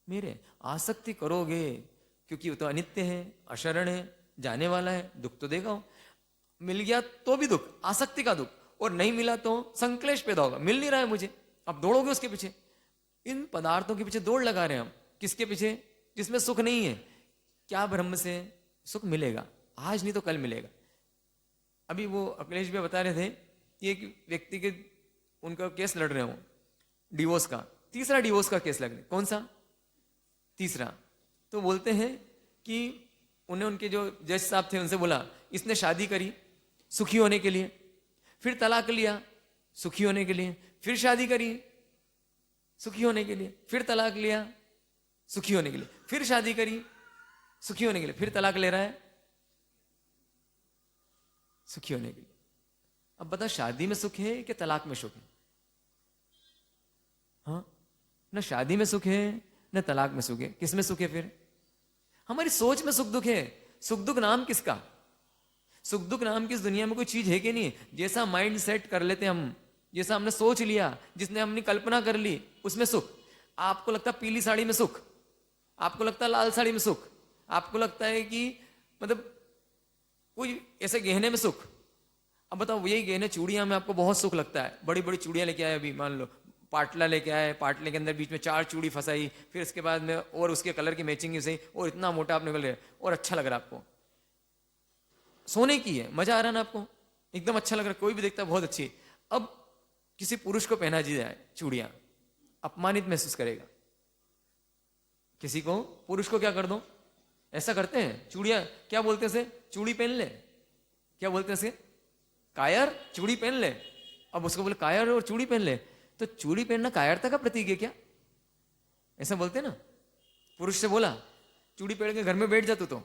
मेरे। आसक्ति करोगे क्योंकि वो तो अनित्य है, अशरण है, जाने वाला है, दुख तो देगा वो। मिल गया तो भी दुख, आसक्ति का दुख, और नहीं मिला तो संक्लेश पैदा होगा। मिल नहीं रहा है मुझे, अब दौड़ोगे उसके पीछे। इन पदार्थों के पीछे दौड़ लगा रहे हैं हम, किसके पीछे? जिसमें सुख नहीं है। क्या ब्रह्म से सुख मिलेगा? आज नहीं तो कल मिलेगा। अभी वो अखिलेश भी बता रहे थे कि एक व्यक्ति के उनका केस लड़ रहे हो डिवोर्स का, तीसरा डिवोर्स का केस लग रहा है। कौन सा? तीसरा। तो बोलते हैं कि उन्हें उनके जो जज साहब थे उनसे बोला, इसने शादी करी सुखी होने के लिए, फिर तलाक लिया सुखी होने के लिए, फिर शादी करी सुखी होने के लिए, फिर तलाक लिया सुखी होने के लिए, फिर शादी करी सुखी होने के लिए, फिर तलाक ले रहा है सुखी होने के लिए। अब बता, शादी में सुख है कि तलाक में सुख है? हाँ, न शादी में सुख है न तलाक में सुख है। किस में सुख है फिर? हमारी सोच में सुख दुख है। सुख दुख नाम किसका? सुख दुख नाम की इस दुनिया में कोई चीज है कि नहीं? जैसा माइंड सेट कर लेते हम, जैसा हमने सोच लिया, जिसने हमने कल्पना कर ली, उसमें सुख। आपको लगता है पीली साड़ी में सुख, आपको लगता है लाल साड़ी में सुख, आपको लगता है कि मतलब कोई ऐसे गहने में सुख। अब बताओ, यही गहने चूड़ियां में आपको बहुत सुख लगता है, बड़ी बड़ी चूड़ियां लेके आए, अभी मान लो पाटला लेके आए, पाटले के अंदर बीच में 4 चूड़ी फंसाई, फिर इसके बाद में और उसके कलर की मैचिंग सही, और इतना मोटा आपने बोले और अच्छा लग रहा है आपको, सोने की है, मजा आ रहा है ना आपको, एकदम अच्छा लग रहा है, कोई भी देखता है बहुत अच्छी। अब किसी पुरुष को पहना दी जाए चूड़ियां, अपमानित महसूस करेगा। किसी को, पुरुष को क्या कर दो, ऐसा करते हैं, चूड़ियां क्या बोलते हैं, चूड़ी पहन ले, क्या बोलते हैं, कायर, चूड़ी पहन ले। अब उसको बोले कायर और चूड़ी पहन ले, तो चूड़ी पहनना कायरता का प्रतीक है क्या? ऐसा बोलते ना। पुरुष से बोला चूड़ी पहन के घर में बैठ जाते, तो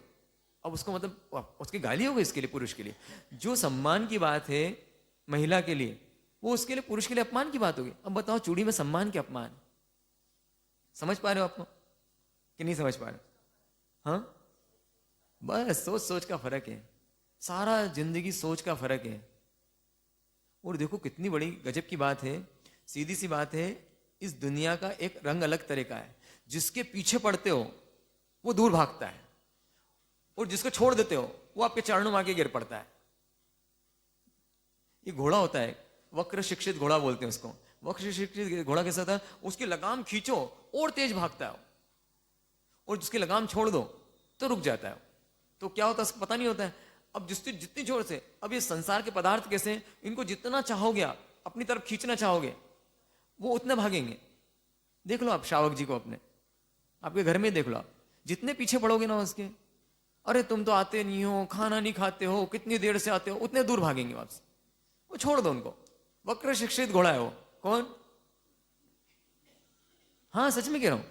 अब उसको मतलब उसकी गाली हो गई इसके लिए, पुरुष के लिए। जो सम्मान की बात है महिला के लिए, वो उसके लिए, पुरुष के लिए अपमान की बात होगी। अब बताओ, चूड़ी में सम्मान के अपमान? समझ पा रहे हो आपको कि नहीं समझ पा रहे? हाँ, बस सोच सोच का फर्क है, सारा जिंदगी सोच का फर्क है। और देखो कितनी बड़ी गजब की बात है, सीधी सी बात है, इस दुनिया का एक रंग अलग तरह का है। जिसके पीछे पड़ते हो वो दूर भागता है, और जिसको छोड़ देते हो वो आपके चरणों में आके गिर पड़ता है। ये घोड़ा होता है, वक्र शिक्षित घोड़ा बोलते हैं उसको। वक्र शिक्षित घोड़ा कैसा था, उसकी लगाम खींचो और तेज भागता है, और जिसकी लगाम छोड़ दो तो रुक जाता है। तो क्या होता है पता नहीं होता है। अब जितनी जोर से, अब ये संसार के पदार्थ कैसे, इनको जितना चाहोगे आप अपनी तरफ खींचना चाहोगे, वो उतने भागेंगे। देख लो आप शावक जी को, अपने आपके घर में देख लो आप, जितने पीछे पड़ोगे ना उसके, अरे तुम तो आते नहीं हो, खाना नहीं खाते हो, कितनी देर से आते हो, उतने दूर भागेंगे वापस। वो छोड़ दो उनको। वक्र शिक्षित घोड़ा है वो। कौन? हाँ, सच में कह रहा हूं,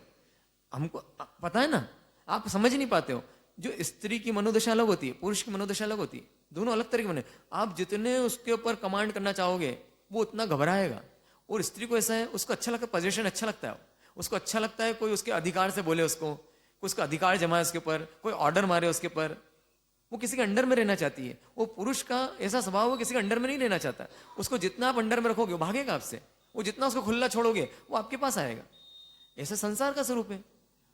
हमको पता है ना, आप समझ नहीं पाते हो। जो स्त्री की मनोदशा अलग होती है, पुरुष की मनोदशा अलग होती है, दोनों अलग तरह के बने। आप जितने उसके ऊपर कमांड करना चाहोगे वो उतना घबराएगा। और स्त्री को ऐसा है, उसको अच्छा लगता है, पोजीशन अच्छा लगता है, उसको अच्छा लगता है कोई उसके अधिकार से बोले, उसको उसका अधिकार जमाए उसके ऊपर, कोई ऑर्डर मारे उसके ऊपर, वो किसी के अंडर में रहना चाहती है। वो पुरुष का ऐसा स्वभाव, वो किसी के अंडर में नहीं रहना चाहता। उसको जितना आप अंडर में रखोगे वो भागेगा आपसे, वो जितना उसको खुला छोड़ोगे वो आपके पास आएगा। ऐसा संसार का स्वरूप है।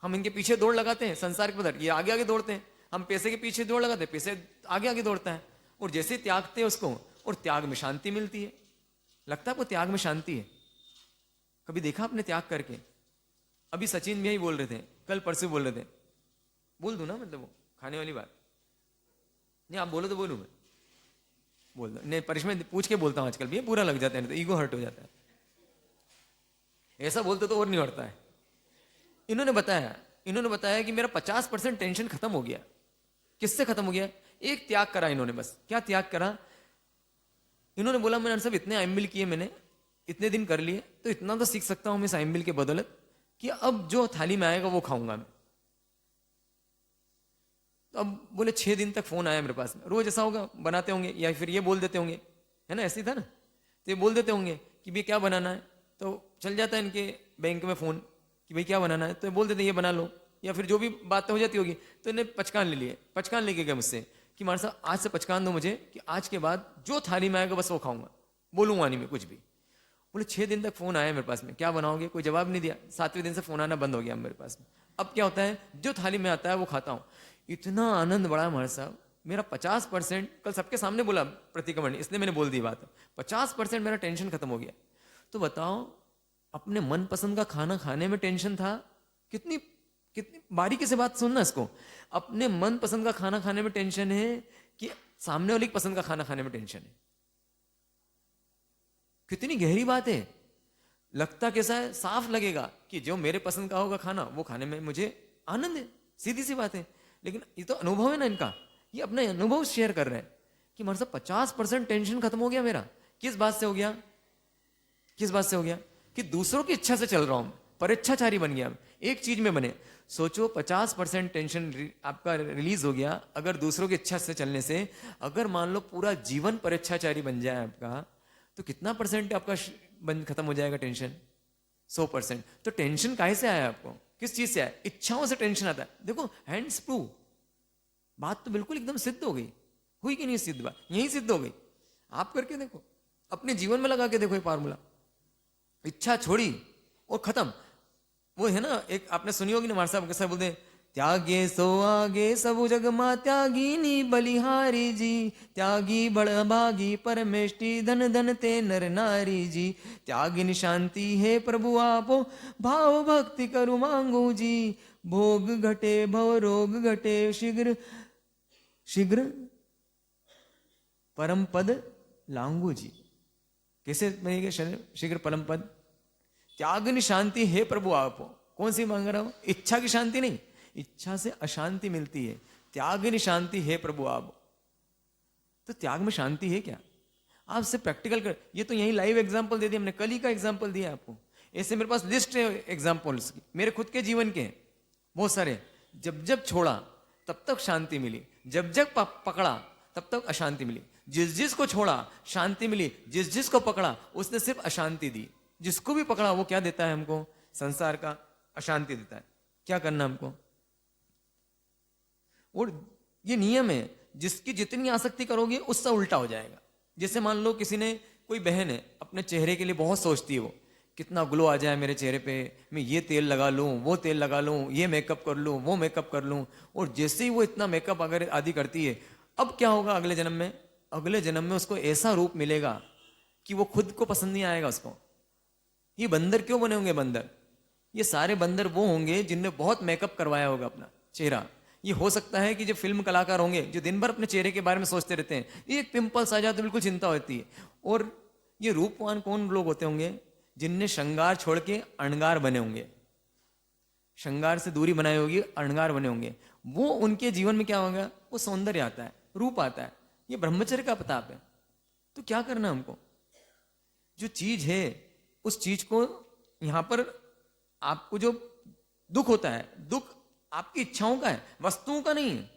हम इनके पीछे दौड़ लगाते हैं, संसार के पदार्थ ये आगे आगे दौड़ते हैं। हम पैसे के पीछे दौड़ लगाते हैं, पैसे आगे आगे दौड़ता है। और जैसे त्यागते हैं उसको, और त्याग में शांति मिलती है। लगता है आपको त्याग में शांति है? कभी देखा आपने त्याग करके? अभी सचिन भी यही बोल रहे थे, कल परसों बोल रहे थे, बोल दूं ना, मतलब वो खाने वाली बात नहीं, आप बोलो तो बोलूं मैं, बोल दो नहीं, पनिशमेंट पूछ के बोलता हूं आजकल भी, पूरा लग जाता है, तो ईगो हर्ट हो जाता है। ऐसा बोलते तो और नहीं हटता है। इन्होंने बताया कि मेरा 50% टेंशन खत्म हो गया। किससे खत्म हो गया? एक त्याग करा इन्होंने। बस क्या त्याग करा? इन्होंने बोला मैंने सब इतने आइमिल किए, मैंने इतने दिन कर लिए, तो इतना तो सीख सकता हूं मैं इस आइमिल के बदौलत कि अब जो थाली में आएगा वो खाऊंगा मैं। तो अब बोले 6 दिन तक फोन आया मेरे पास में, रोज ऐसा होगा, बनाते होंगे या फिर ये बोल देते होंगे, है ना, ऐसे ही था ना, तो ये बोल देते होंगे कि भाई क्या बनाना है, तो चल जाता है इनके बैंक में फोन कि भाई क्या बनाना है, तो बोल देते ये बना लो, या फिर जो भी बात हो जाती होगी। तो इन्हें 55 ले लिए, 55 लेके गए मुझसे कि मार साहब आज से 55 दो मुझे, कि आज के बाद जो थाली में आएगा बस वो खाऊंगा, बोलूंगा नहीं मैं कुछ भी। बोले 6 दिन तक फोन आया मेरे पास में, क्या बनाओगे, कोई जवाब नहीं दिया। 7वें दिन से फोन आना बंद हो गया मेरे पास में। अब क्या होता है, जो थाली में आता है वो खाता हूं। इतना आनंद बड़ा हमारे साहब, मेरा 50%, कल सबके सामने बोला प्रतिक्रमण, इसलिए मैंने बोल दी बात, 50% मेरा टेंशन खत्म हो गया। तो बताओ, अपने मनपसंद का खाना खाने में टेंशन था, कितनी कितनी बारीकी से बात सुनना इसको। अपने मन पसंद का खाना खाने में टेंशन है कि सामने वाले की पसंद का खाना खाने में टेंशन है। कितनी गहरी बात है। लगता कैसा है, साफ लगेगा कि जो मेरे पसंद का होगा खाना वो खाने में मुझे आनंद है, सीधी सी बात है। लेकिन ये तो अनुभव है ना इनका, ये अपने अनुभव शेयर कर रहे हैं कि हमारे साथ 50% टेंशन खत्म हो गया मेरा। किस बात से हो गया, किस बात से हो गया कि दूसरों की इच्छा से चल रहा हूं, परेच्छाचारी बन गया, एक चीज में बने। सोचो 50% टेंशन आपका रिलीज हो गया अगर दूसरों की इच्छा से चलने से। अगर मान लो पूरा जीवन परेच्छाचारी बन जाए आपका, तो कितना परसेंट आपका खत्म हो जाएगा टेंशन? 100%। तो टेंशन काहे से आया आपको, किस चीज से आया? इच्छाओं से टेंशन आता है। देखो हैंड्स प्रूव, बात तो बिल्कुल एकदम सिद्ध हो गई, हुई कि नहीं सिद्ध बात, यही सिद्ध हो गई। आप करके देखो, अपने जीवन में लगा के देखो ये फार्मूला। इच्छा छोड़ी और खत्म। वो है ना, एक आपने सुनी होगी ना, हमारे साहब कैसा बोलते हैं, त्यागे सो आगे सब जग मा त्यागिनी बलिहारी जी, त्यागी बड़ भागी परमेष्टि धन धन ते नर नारी जी, त्यागिनी शांति है प्रभु आपो भाव भक्ति करु मांगू जी, भोग घटे भव रोग घटे शीघ्र शीघ्र परम पद लांगू जी। कैसे बनेंगे शीघ्र परम पद? त्यागनी शांति है प्रभु आपो। कौन सी मांग रहा हूं? इच्छा की शांति नहीं, इच्छा से अशांति मिलती है। त्यागनी शांति है प्रभु आप। तो त्याग में शांति है क्या? आपसे प्रैक्टिकल कर, ये तो यही लाइव एग्जांपल दे दिया हमने, कल ही का एग्जांपल दिया आपको। ऐसे मेरे पास लिस्ट है एग्जांपल्स की, मेरे खुद के जीवन के बहुत सारे। जब जब छोड़ा तब तक शांति मिली, जब जब पकड़ा तब तक अशांति मिली। जिस जिस को छोड़ा शांति मिली, जिस जिस को पकड़ा उसने सिर्फ अशांति दी। जिसको भी पकड़ा वो क्या देता है हमको? संसार का अशांति देता है। क्या करना हमको? और ये नियम है, जिसकी जितनी आसक्ति करोगे उससे उल्टा हो जाएगा। जैसे मान लो किसी ने, कोई बहन है अपने चेहरे के लिए बहुत सोचती है, वो कितना ग्लो आ जाए मेरे चेहरे पे, मैं ये तेल लगा लूं, वो तेल लगा लूं, ये मेकअप कर लूं, वो मेकअप कर लूं। और जैसे ही वो इतना मेकअप अगर आदि करती है, अब क्या होगा अगले जन्म में? अगले जन्म में उसको ऐसा रूप मिलेगा कि वो खुद को पसंद नहीं आएगा उसको। ये बंदर क्यों बने होंगे बंदर? ये सारे बंदर वो होंगे जिनने बहुत मेकअप करवाया होगा अपना चेहरा। ये हो सकता है कि जो फिल्म कलाकार होंगे जो दिन भर अपने चेहरे के बारे में सोचते रहते हैं, ये पिंपल्स आ जाए तो बिल्कुल चिंता होती है। और ये रूपवान कौन लोग होते होंगे? जिनने श्रृंगार छोड़ के अणगार बने होंगे, श्रृंगार से दूरी बनाई होगी, अणगार बने होंगे। वो उनके जीवन में क्या होगा? वो सौंदर्य आता है, रूप आता है। ये ब्रह्मचर्य का प्रताप है। तो क्या करना हमको? जो चीज है उस चीज को, यहां पर आपको जो दुख होता है, दुख आपकी इच्छाओं का है, वस्तुओं का नहीं है।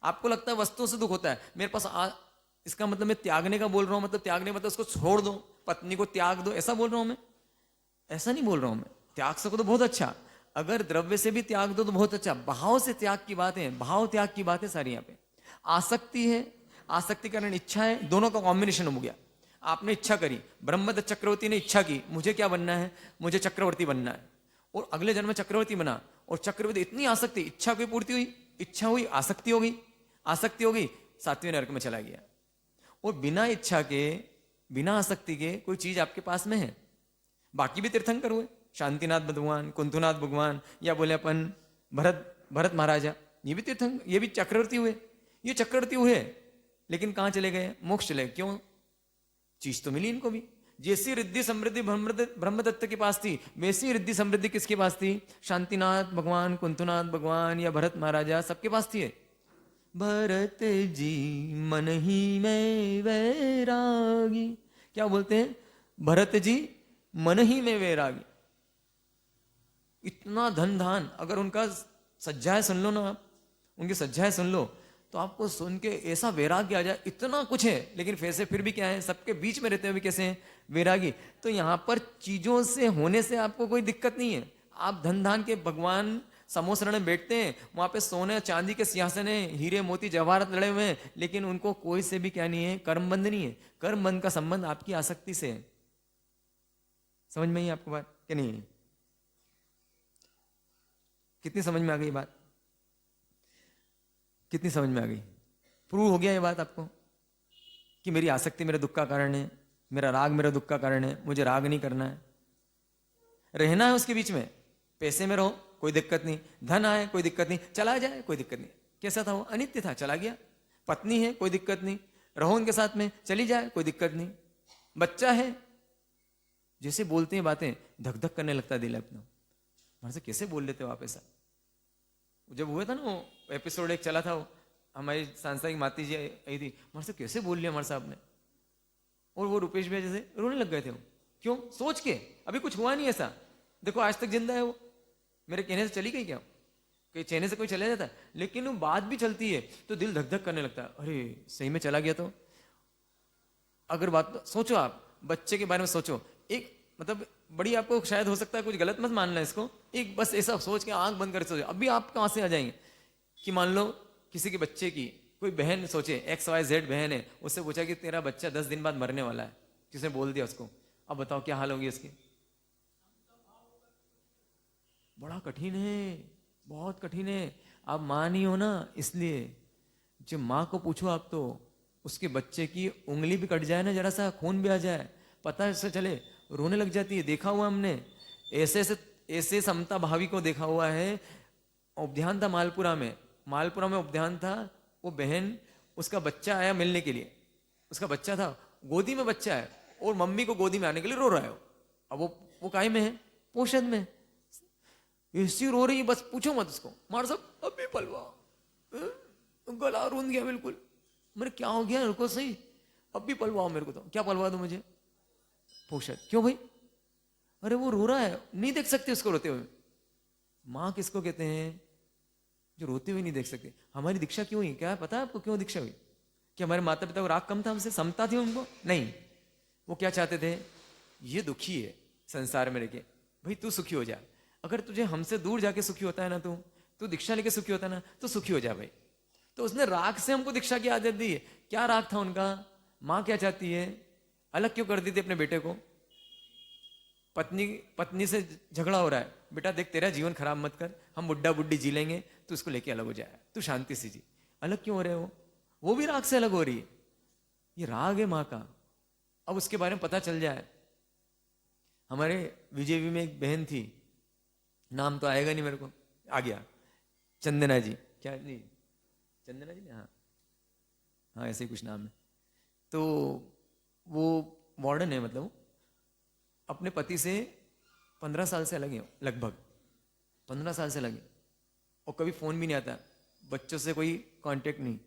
आपको लगता है वस्तुओं से दुख होता है, मेरे पास इसका मतलब मैं त्यागने का बोल रहा हूं, मतलब त्यागने मतलब उसको छोड़ दो, पत्नी को त्याग दो, ऐसा बोल रहा हूं मैं? ऐसा नहीं बोल रहा हूं मैं। त्याग सको तो बहुत अच्छा, अगर द्रव्य से भी त्याग दो तो बहुत अच्छा। भाव से त्याग की बात है, भाव त्याग की बात है सारी यहाँ पे। आसक्ति है, आसक्ति के कारण इच्छा है, दोनों का कॉम्बिनेशन हो गया। आपने इच्छा करी, ब्रह्मदत्त चक्रवर्ती ने इच्छा की, मुझे क्या बनना है? मुझे चक्रवर्ती बनना है। और अगले जन्म में चक्रवर्ती बना, और चक्रवर्ती इतनी आसक्ति, इच्छा की पूर्ति हुई, इच्छा हुई, आसक्ति हो गई, आसक्ति हो गई, 7वें नरक में चला गया। और बिना इच्छा के, बिना आसक्ति के कोई चीज आपके पास में है? बाकी भी तीर्थंकर हुए, शांतिनाथ भगवान, कुंतुनाथ भगवान, या बोले अपन भरत महाराजा, ये भी तीर्थंकर, ये भी चक्रवर्ती हुए। ये चक्रवर्ती हुए लेकिन कहां चले गए? मोक्ष चले। क्यों? चीज तो मिली इनको भी। जैसी रिद्धि समृद्धि ब्रह्मदत्त के पास थी, वैसी रिद्धि समृद्धि किसके पास थी? शांतिनाथ भगवान, कुंतुनाथ भगवान या भरत महाराजा, सबके पास थी। भरत जी मन ही में वैरागी, क्या बोलते हैं? भरत जी मन ही में वैरागी। इतना धन धान, अगर उनका सज्जाएं सुन लो ना आप, उनकी सज्जाएं सुन लो तो आपको सुन के ऐसा वैराग्य आ जाए। इतना कुछ है लेकिन फिर भी क्या है? सबके बीच में रहते हुए कैसे हैं? वैरागी। तो यहां पर चीजों से होने से आपको कोई दिक्कत नहीं है। आप धन धान के भगवान समोसरण में बैठते हैं, वहां पे सोने चांदी के सिंहासन है, हीरे मोती जवाहरात लड़े हुए हैं, लेकिन उनको कोई से भी क्या नहीं है? कर्मबंध नहीं है। कर्मबंध का संबंध आपकी आसक्ति से है। समझ में ही आपको बात कि नहीं? कितनी समझ में आ गई बात? कितनी समझ में आ गई? प्रूव हो गया ये बात आपको कि मेरी आसक्ति मेरे दुख का कारण है, मेरा राग मेरा दुख का कारण है, मुझे राग नहीं करना है, रहना है उसके बीच में। पैसे में रहो कोई दिक्कत नहीं, धन आए कोई दिक्कत नहीं, चला जाए कोई दिक्कत नहीं। कैसा था वो? अनित्य था, चला गया। पत्नी है कोई दिक्कत नहीं, रहो उनके साथ में, चली जाए कोई दिक्कत नहीं। बच्चा है, जैसे बोलते हैं बातें धक धक करने लगता है दिल अपना। हमारे से कैसे बोल लेते हो आप ऐसा? जब हुआ था ना वो एपिसोड एक चला था, वो हमारी सांसारिक माती जी आई थी, हमारे से कैसे बोल लिया हमारे साहब ने, और वो रुपेश भैया जैसे रोने लग गए थे वो। क्यों? सोच के अभी कुछ हुआ नहीं ऐसा, देखो आज तक जिंदा है वो, मेरे कहने से चली गई क्या? कहीं चेहने से कोई चला जाता है, लेकिन वो बात भी चलती है तो दिल धक धक करने लगता है, अरे सही में चला गया तो। अगर बात सोचो, आप बच्चे के बारे में सोचो, एक मतलब बड़ी, आपको शायद हो सकता है कुछ गलत मत मानना इसको, एक बस ऐसा सोच के आंख बंद कर सोचो। अभी आप कहां से आ जाएंगे कि मान लो किसी के बच्चे की कोई बहन, सोचे XYZ बहन है, उससे पूछा कि तेरा बच्चा 10 दिन बाद मरने वाला है, किसने बोल दिया उसको, अब बताओ क्या हाल होगी उसकी? बड़ा कठिन है, बहुत कठिन है। आप मां नहीं हो ना, इसलिए जो माँ को पूछो आप, तो उसके बच्चे की उंगली भी कट जाए ना, जरा सा खून भी आ जाए, पता से चले, रोने लग जाती है। देखा हुआ हमने, ऐसे समता भावी को देखा हुआ है। उपध्यान था मालपुरा में उपध्यान था, वो बहन, उसका बच्चा आया मिलने के लिए, उसका बच्चा था, गोदी में बच्चा है, और मम्मी को गोदी में आने के लिए रो रहा है। अब वो काय में है? पोषण में। ऐसी रो रही, बस पूछो मत उसको, मार सब अभी पलवा, गला रूंध गया बिल्कुल। मेरे क्या हो गया, रुको सही, अब भी पलवाओ मेरे को, तो क्या पलवा दो मुझे? पोषण। क्यों भाई? अरे वो रो रहा है, नहीं देख सकते उसको रोते हुए। माँ किसको कहते हैं? जो रोते हुए नहीं देख सकते। हमारी दीक्षा क्यों हुई? क्या पता है आपको क्यों दीक्षा हुई? कि हमारे माता पिता को राग कम था हमसे, समता थी उनको? नहीं, वो क्या चाहते थे? ये दुखी है संसार में रह के, भाई तू सुखी हो जा। अगर तुझे हमसे दूर जाके सुखी होता है ना, तू दीक्षा लेके सुखी होता है ना, तो सुखी हो जा भाई। तो उसने राग से हमको दीक्षा की आदत दी है। क्या राग था उनका? माँ क्या चाहती है? अलग क्यों कर दी थी अपने बेटे को? पत्नी से झगड़ा हो रहा है, बेटा देख तेरा जीवन खराब मत कर, हम बुड्ढा बुड्ढी जी लेंगे, तू इसको लेके अलग हो जाए, तू शांति से जी। अलग क्यों हो रहे हो? वो भी राग से अलग हो रही है। ये राग है माँ का। अब उसके बारे में पता चल जाए। हमारे बीजेपी में एक बहन थी, नाम तो आएगा नहीं मेरे को, आ गया, चंदना जी, क्या जी, चंदना जी ने, हाँ ऐसे ही कुछ नाम है। तो वो वार्डन है, मतलब अपने पति से 15 साल से अलग है, लगभग 15 साल से अलग है, और कभी फोन भी नहीं आता, बच्चों से कोई कांटेक्ट नहीं।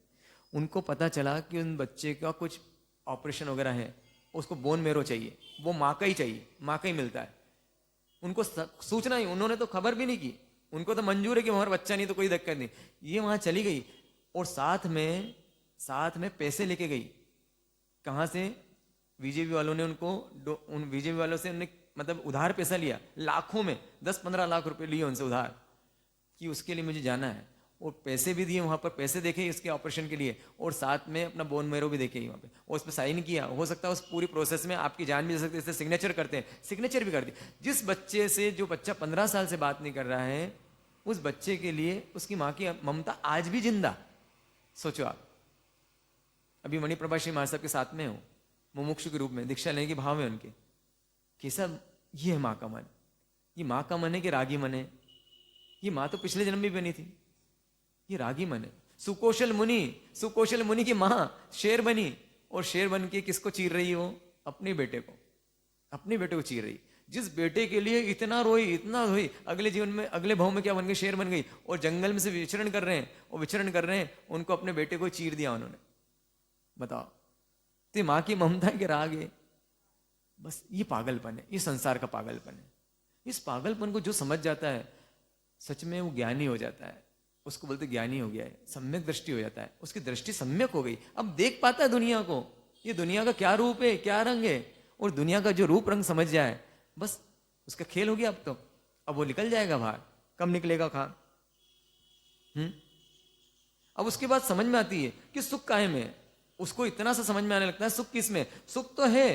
उनको पता चला कि उन बच्चे का कुछ ऑपरेशन वगैरह है, उसको बोन मेरो चाहिए, वो माँ का ही चाहिए, माँ का ही मिलता है। उनको सूचना ही, उन्होंने तो खबर भी नहीं की, उनको तो मंजूर है कि हमारा बच्चा नहीं तो कोई दिक्कत नहीं। ये वहां चली गई और साथ में पैसे लेके गई। कहां से? बीजेपी वालों ने उनको, उन बीजेपी वालों से उन्हें मतलब उधार पैसा लिया, लाखों में 10-15 लाख रुपए लिए उनसे उधार, कि उसके लिए मुझे जाना है, और पैसे भी दिए, वहां पर पैसे देखे इसके ऑपरेशन के लिए, और साथ में अपना बोन मेरो भी देखे वहां पे, और उस पर साइन किया। हो सकता है उस पूरी प्रोसेस में आपकी जान भी जा सकती है, इससे सिग्नेचर करते हैं, सिग्नेचर भी कर दी। जिस बच्चे से, जो बच्चा 15 साल से बात नहीं कर रहा है, उस बच्चे के लिए उसकी माँ की ममता आज भी जिंदा। सोचो आप, अभी मणिप्रभा श्री महाराज साहब के साथ में हो, मुमुक्षु के रूप में दीक्षा लेने के भाव में उनके, कैसा ये है माँ का मन? ये माँ का मन है कि रागी मन है? ये माँ तो पिछले जन्म में बनी थी, ये रागी मन है। सुकौशल मुनि की माँ शेर बनी, और शेर बन के किसको चीर रही हो? अपने बेटे को चीर रही। जिस बेटे के लिए इतना रोई, अगले जीवन में, अगले भाव में क्या बन गई? शेर बन गई, और जंगल में से विचरण कर रहे हैं, उनको अपने बेटे को चीर दिया उन्होंने। बताओ, तो माँ की ममता के राग है। बस ये पागलपन है, ये संसार का पागलपन है। इस पागलपन को जो समझ जाता है, सच में वो ज्ञानी हो जाता है। उसको बोलते ज्ञानी हो गया है, सम्यक दृष्टि हो जाता है, उसकी दृष्टि सम्यक हो गई। अब देख पाता है दुनिया को, ये दुनिया का क्या रूप है, क्या रंग है, और दुनिया का जो रूप रंग समझ जाए, बस उसका खेल हो गया। अब वो निकल जाएगा बाहर। कब निकलेगा? अब उसके बाद समझ में आती है कि सुख काहे में है। उसको इतना सा समझ में आने लगता है, सुख किस में? सुख तो है,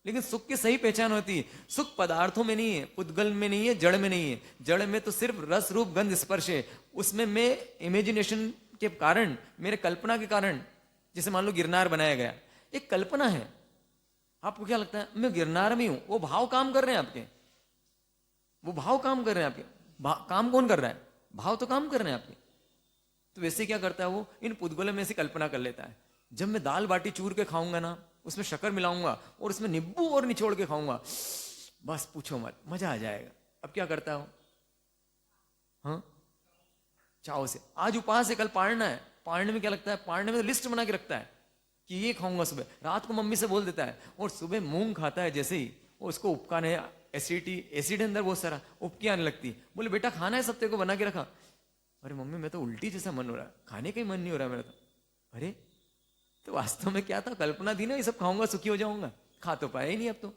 लेकिन सुख की सही पहचान होती है। सुख पदार्थों में नहीं है, पुद्गल में नहीं है, जड़ में नहीं है। जड़ में तो सिर्फ रस रूप गंध स्पर्श है। उसमें मैं इमेजिनेशन के कारण, मेरे कल्पना के कारण, जैसे मान लो गिरनार बनाया गया, एक कल्पना है। आपको क्या लगता है मैं गिरनार में हूं, वो भाव काम कर रहे हैं आपके, वो भाव काम कर रहे हैं आपके। काम कौन कर रहा है? भाव तो काम कर रहे हैं आपके। तो वैसे क्या करता है वो, इन पुद्गलों में से कल्पना कर लेता है, जब मैं दाल बाटी चूर के खाऊंगा ना, उसमें शक्कर मिलाऊंगा और उसमें नींबू और निचोड़ के खाऊंगा, बस पूछो मत, मजा आ जाएगा। अब क्या करता है वो? हाँ, चाव से। आज उपवास है, कल पारना है। पारने में क्या लगता है? पारने में तो लिस्ट बना के रखता है कि ये खाऊंगा सुबह। रात को मम्मी से बोल देता है, और सुबह मूंग खाता है जैसे ही, उसको उपकाने, एसिड अंदर बहुत सारा, उपकी आने लगती। बोले बेटा खाना है, सब तेरे को बना के रखा। अरे मम्मी मैं तो उल्टी जैसा मन हो रहा है, खाने का ही मन नहीं हो रहा मेरा तो। अरे तो वास्तव में क्या था? कल्पना थी ना, ये सब खाऊंगा सुखी हो जाऊंगा। खा तो पाया ही नहीं। अब तो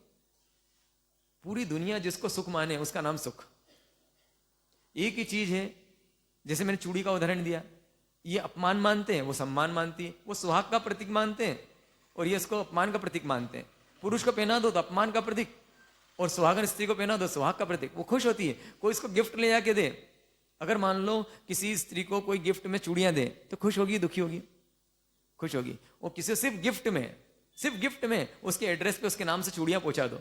पूरी दुनिया जिसको सुख माने उसका नाम सुख। एक ही चीज है, जैसे मैंने चूड़ी का उदाहरण दिया, ये अपमान मानते हैं, वो सम्मान मानती है। वो सुहाग का प्रतीक मानते हैं और ये इसको अपमान का प्रतीक मानते हैं। पुरुष को पहना दो तो अपमान का प्रतीक, और सुहागन स्त्री को पहना दो सुहाग का प्रतीक। वो खुश होती है। कोई इसको गिफ्ट ले जाके दे, अगर मान लो किसी स्त्री को कोई गिफ्ट में चूड़ियां दे तो खुश होगी, दुखी होगी? खुश होगी। वो किसी सिर्फ गिफ्ट में उसके एड्रेस पे उसके नाम से चूड़ियां पहुंचा दो,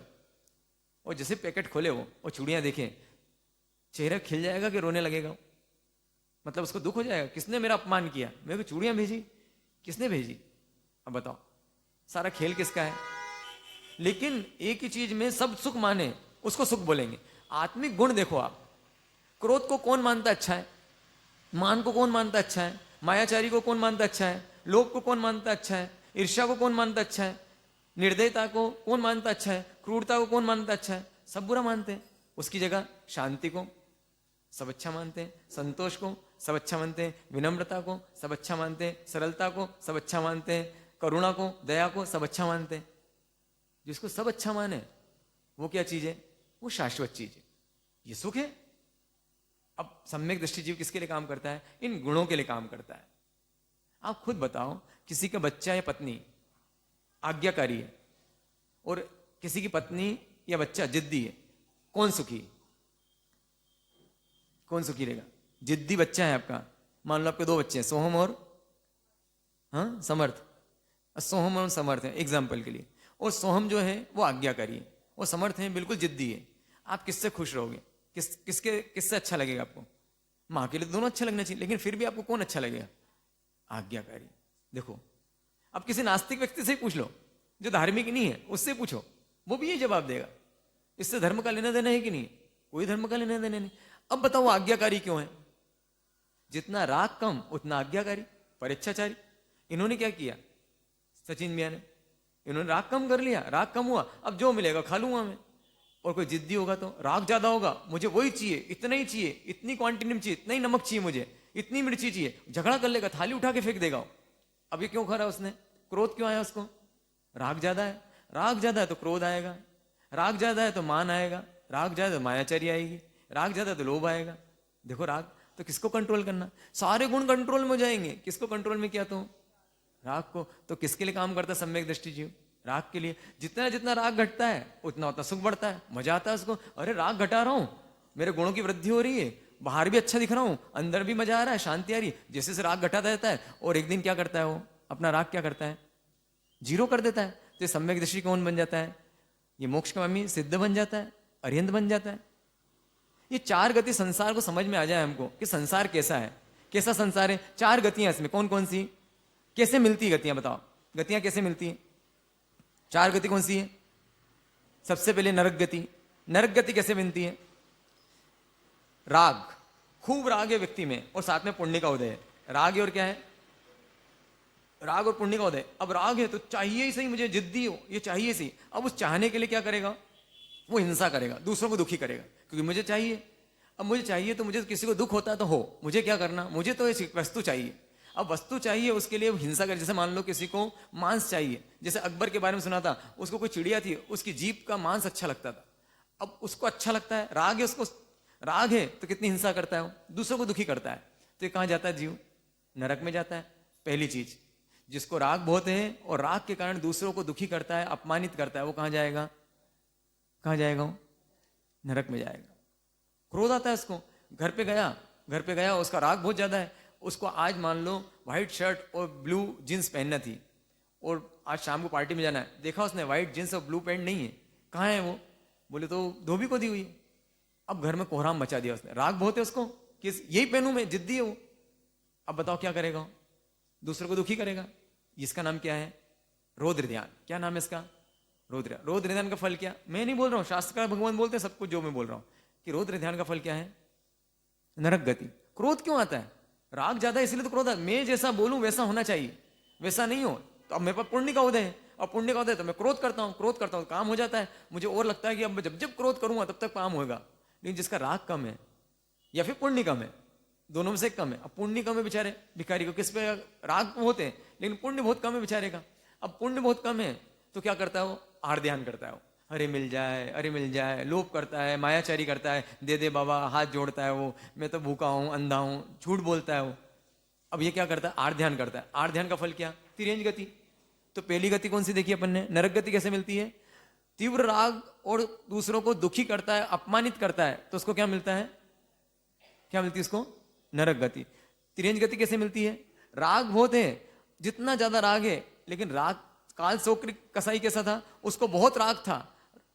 और जैसे पैकेट खोले वो चूड़ियां देखें, चेहरा खिल जाएगा कि रोने लगेगा? मतलब उसको दुख हो जाएगा, किसने मेरा अपमान किया, मेरे को चूड़ियां भेजी, किसने भेजी? अब बताओ, सारा खेल किसका है? लेकिन एक ही चीज में सब सुख माने उसको सुख बोलेंगे। आत्मिक गुण देखो आप, क्रोध को कौन मानता अच्छा है? मान को कौन मानता अच्छा है? मायाचारी को कौन मानता अच्छा है? लोभ को कौन मानता अच्छा है? ईर्ष्या को कौन मानता अच्छा है? निर्दयता को कौन मानता अच्छा है? क्रूरता को कौन मानता अच्छा है? सब बुरा मानते हैं। उसकी जगह शांति को सब अच्छा मानते हैं, संतोष को सब अच्छा मानते हैं, विनम्रता को सब अच्छा मानते हैं, सरलता को सब अच्छा मानते हैं, करुणा को, दया को सब अच्छा मानते हैं। जिसको सब अच्छा माने वो क्या चीज है? वो शाश्वत चीज है, ये सुख है। अब सम्यक दृष्टि जीव किसके लिए काम करता है? इन गुणों के लिए काम करता है। आप खुद बताओ, किसी का बच्चा या पत्नी आज्ञाकारी है और किसी की पत्नी या बच्चा जिद्दी है, कौन सुखी? कौन सुखी रहेगा? जिद्दी बच्चा है आपका, मान लो आपके दो बच्चे हैं, सोहम और समर्थ। सोहम और समर्थ है एग्जाम्पल के लिए, और सोहम जो है वो आज्ञाकारी है और समर्थ है बिल्कुल जिद्दी है। आप किससे खुश रहोगे? किससे अच्छा लगेगा आपको? माँ के लिए दोनों अच्छा लगना चाहिए, लेकिन फिर भी आपको कौन अच्छा लगेगा? आज्ञाकारी। देखो, अब किसी नास्तिक व्यक्ति से ही पूछ लो जो धार्मिक नहीं है, उससे पूछो, वो भी ये जवाब देगा। इससे धर्म का लेना देना है कि नहीं? कोई धर्म का लेना देना नहीं। अब बताओ आज्ञाकारी क्यों है? जितना राग कम उतना आज्ञाकारी, परेच्छाचारी। इन्होंने क्या किया? सचिन मियां ने, इन्होंने राग कम कर लिया, राग कम हुआ, अब जो मिलेगा खा लूंगा मैं। और कोई जिद्दी होगा तो राग ज्यादा होगा, मुझे वही चाहिए, इतना ही चाहिए, इतनी क्वांटिटी में चाहिए, इतना ही नमक चाहिए, मुझे इतनी मिर्ची चाहिए, झगड़ा कर लेगा, थाली उठा के फेंक देगा। अब ये क्यों खा रहा है उसने? क्रोध क्यों आया उसको? राग ज्यादा है। राग ज्यादा है तो क्रोध आएगा, राग ज्यादा है तो मान आएगा, राग ज्यादा तो मायाचारी आएगी, राग ज्यादा तो लोभ आएगा। देखो, राग तो किसको कंट्रोल करना? सारे गुण कंट्रोल में हो जाएंगे। किसको कंट्रोल में किया? तो राग को। तो किसके लिए काम करता है सम्यक दृष्टि जीव? राग के लिए। जितना जितना राग घटता है उतना उतना सुख बढ़ता है, मजा आता है उसको। अरे राग घटा रहा हूं, मेरे गुणों की वृद्धि हो रही है, बाहर भी अच्छा दिख रहा हूं, अंदर भी मजा आ रहा है, शांति आ रही है। जैसे से राग घटाता रहता है, और एक दिन क्या करता है वो? अपना राग क्या करता है? जीरो कर देता है। तो सम्यक दृष्टि कौन बन जाता है? ये मोक्षकामी सिद्ध बन जाता है, अरिहंत बन जाता है। ये चार गति संसार को समझ में आ जाए हमको कि संसार कैसा है, कैसा संसार है। चार गतियां इसमें कौन कौन सी, कैसे मिलती है गतियां? बताओ, गतियां कैसे मिलती हैं? चार गति कौन सी है? सबसे पहले नरक गति। नरक गति कैसे बनती है? राग, खूब राग है व्यक्ति में और साथ में पुण्य का उदय है। राग है और क्या है? राग और पुण्य का उदय। अब राग है तो चाहिए ही सही, मुझे जिद्दी हो, ये चाहिए सही। अब उस चाहने के लिए क्या करेगा? वो हिंसा करेगा, दूसरों को दुखी करेगा, क्योंकि मुझे चाहिए। अब मुझे चाहिए तो मुझे किसी को दुख होता है तो हो, मुझे क्या करना? मुझे तो ये वस्तु चाहिए। अब वस्तु चाहिए, उसके लिए हिंसा कर। जैसे मान लो किसी को मांस चाहिए, जैसे अकबर के बारे में सुना था, उसको कोई चिड़िया थी, उसकी जीभ का मांस अच्छा लगता था। अब उसको अच्छा लगता है, राग है उसको, राग है तो कितनी हिंसा करता है वो, दूसरों को दुखी करता है। तो ये कहां जाता है जीव? नरक में जाता है। पहली चीज, जिसको राग बहुत है और राग के कारण दूसरों को दुखी करता है, अपमानित करता है, वो कहां जाएगा? कहाँ जाएगा वो? नरक में जाएगा। क्रोध आता है उसको, घर पे गया, उसका राग बहुत ज्यादा है। उसको आज मान लो व्हाइट शर्ट और ब्लू जींस पहनना थी और आज शाम को पार्टी में जाना है, देखा उसने व्हाइट जींस और ब्लू पैंट नहीं है, कहाँ है वो? बोले तो धोबी को दी हुई है। अब घर में कोहराम मचा दिया उसने, राग बहुत है उसको कि यही पहनूं मैं, जिद्दी है वो। अब बताओ क्या करेगा? दूसरे को दुखी करेगा। इसका नाम क्या है? रौद्र ध्यान। क्या नाम है इसका? रौद्र ध्यान का फल क्या? मैं नहीं बोल रहा हूं, शास्त्रकार भगवान बोलते हैं सब कुछ जो मैं बोल रहा हूं कि रौद्र ध्यान का फल क्या है? नरक गति। क्रोध क्यों आता है? राग ज्यादा है इसलिए तो क्रोध आता है। मैं जैसा बोलूं वैसा होना चाहिए, वैसा नहीं हो तो अब मेरे पास पुण्य का उदय है, और पुण्य का उदय तो मैं क्रोध करता हूं, काम हो जाता है। मुझे और लगता है कि अब जब जब क्रोध करूंगा तब तक काम होगा। लेकिन जिसका राग कम है या फिर पुण्य कम है, दोनों में से कम है। अब पुण्य कम है बेचारे भिखारी को, किस पे राग होते हैं लेकिन पुण्य बहुत कम है बेचारे का। अब पुण्य बहुत कम है तो क्या करता है वो? आहार ध्यान करता है वो, अरे मिल जाए, लोभ करता है, मायाचारी करता है, दे दे बाबा, हाथ जोड़ता है वो, मैं तो भूखा हूं, अंधा हूं, झूठ बोलता है वो। अब ये क्या करता है? आहार ध्यान करता है। आहार ध्यान का फल क्या? तिर्यंज गति। तो पहली गति कौन सी देखी अपन ने? नरक गति कैसे मिलती है? तीव्र राग और दूसरों को दुखी करता है, अपमानित करता है, तो उसको क्या मिलता है? क्या मिलती है उसको? नरक गति। तिर्यंज गति कैसे मिलती है? राग बहुत है, जितना ज्यादा राग है, लेकिन राग काल सोक्र कसाई कैसा था? उसको बहुत राग था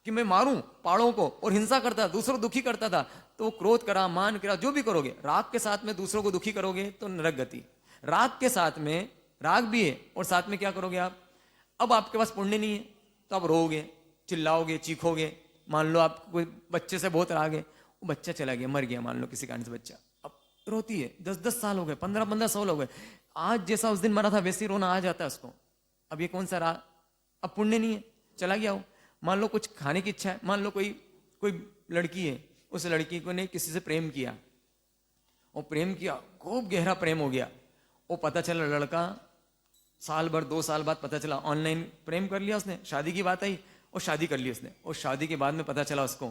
कि मैं मारूं पाड़ों को और हिंसा करता, दूसरों को दुखी करता था। तो क्रोध करा, मान करा, जो भी करोगे, राग के साथ में दूसरों को दुखी करोगे तो नरक गति। राग के साथ में, राग भी है और साथ में क्या करोगे आप? अब आपके पास पुण्य नहीं है तो आप रोओगे, चिल्लाओगे, चीखोगे। मान लो आप कोई बच्चे से बहुत राग है, वो बच्चा चला गया, मर गया, मान लो किसी कारण से बच्चा, अब रोती है। 10-10 साल हो गए, 15-15 साल हो गए, आज जैसा उस दिन मरा था वैसे ही रोना आ जाता है उसको। अब ये कौन सा राग? अब पुण्य नहीं है, चला गया वो। मान लो कुछ खाने की इच्छा है, मान लो कोई लड़की है, उस लड़की को ने किसी से प्रेम किया, और प्रेम किया, खूब गहरा प्रेम हो गया, वो पता चला लड़का साल भर 2 साल बाद पता चला ऑनलाइन प्रेम कर लिया उसने, शादी की बात आई और शादी कर ली उसने। और शादी के बाद में पता चला उसको,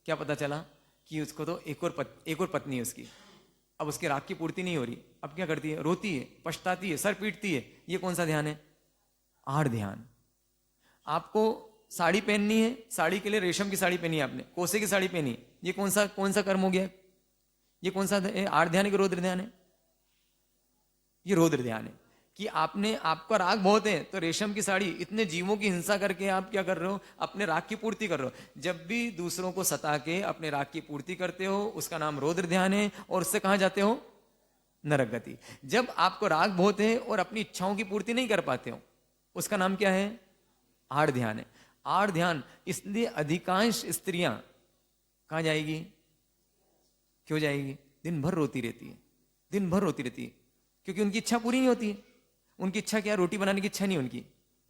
क्या पता चला? कि उसको तो एक और पत्नी है उसकी। अब उसके राग की पूर्ति नहीं हो रही, अब क्या करती है? रोती है, पछताती है, सर पीटती है। ये कौन सा ध्यान है? आहार ध्यान। आपको साड़ी पहननी है, साड़ी के लिए रेशम की साड़ी पहनी है आपने, कोसे की साड़ी पहनी, ये कौन सा कर्म हो गया? ये कौन सा आहार ध्यान है कि रौद्र ध्यान है? ये रौद्र ध्यान है कि आपका राग बहुत है तो रेशम की साड़ी, इतने जीवों की हिंसा करके आप क्या कर रहे हो? अपने राग की पूर्ति कर रहे हो। जब भी दूसरों को सता के अपने राग की पूर्ति करते हो, उसका नाम रौद्र ध्यान है, और उससे कहां जाते हो? नरक गति। जब आपको राग बहुत है और अपनी इच्छाओं की पूर्ति नहीं कर पाते हो, उसका नाम क्या है? आहार ध्यान है। आहार ध्यान, इसलिए अधिकांश स्त्रियां कहां जाएगी? क्यों जाएगी? दिन भर रोती रहती है, क्योंकि उनकी इच्छा पूरी नहीं होती है। उनकी इच्छा क्या? रोटी बनाने की इच्छा नहीं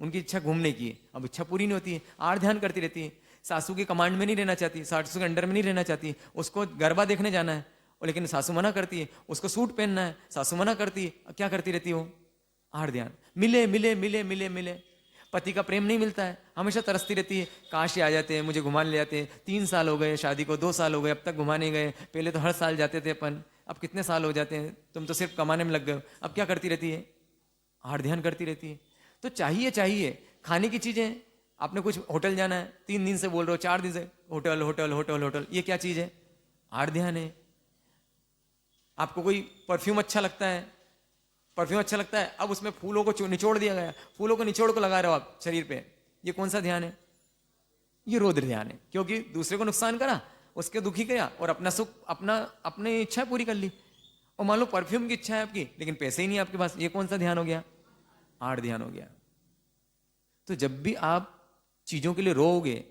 उनकी इच्छा घूमने की है। अब इच्छा पूरी नहीं होती है, आहार ध्यान करती रहती है। सासू के कमांड में नहीं रहना चाहती, सासू के अंडर में नहीं रहना चाहती, उसको गरबा देखने जाना है, और लेकिन सासू मना करती है। उसको सूट पहनना है, सासू मना करती है। क्या करती रहती है वो? आहार ध्यान। मिले पति का प्रेम नहीं मिलता है, हमेशा तरसती रहती है, काश आ जाते हैं, मुझे घुमाने ले जाते हैं। 3 साल हो गए शादी को, 2 साल हो गए, अब तक घुमाने गए। पहले तो हर साल जाते थे अपन, अब कितने साल हो जाते हैं, तुम तो सिर्फ कमाने में लग गए। अब क्या करती रहती है? आहार ध्यान करती रहती है। तो चाहिए खाने की चीजें। आपने कुछ होटल जाना है, 3 दिन से बोल रहे हो, 4 दिन से होटल, ये क्या चीज है? आहार ध्यान है। आपको कोई परफ्यूम अच्छा लगता है, अब उसमें फूलों को निचोड़ दिया गया, फूलों को निचोड़ को लगा रहे हो आप शरीर पे, ये कौन सा ध्यान है? ये रौद्र ध्यान है। क्योंकि दूसरे को नुकसान करा, उसके दुखी किया और अपना सुख, अपनी इच्छा पूरी कर ली। और मान लो परफ्यूम की इच्छा है आपकी, लेकिन पैसे ही नहीं आपके पास, ये कौन सा ध्यान हो गया? आहार ध्यान हो गया। तो जब भी आप चीजों के लिए रोओगे,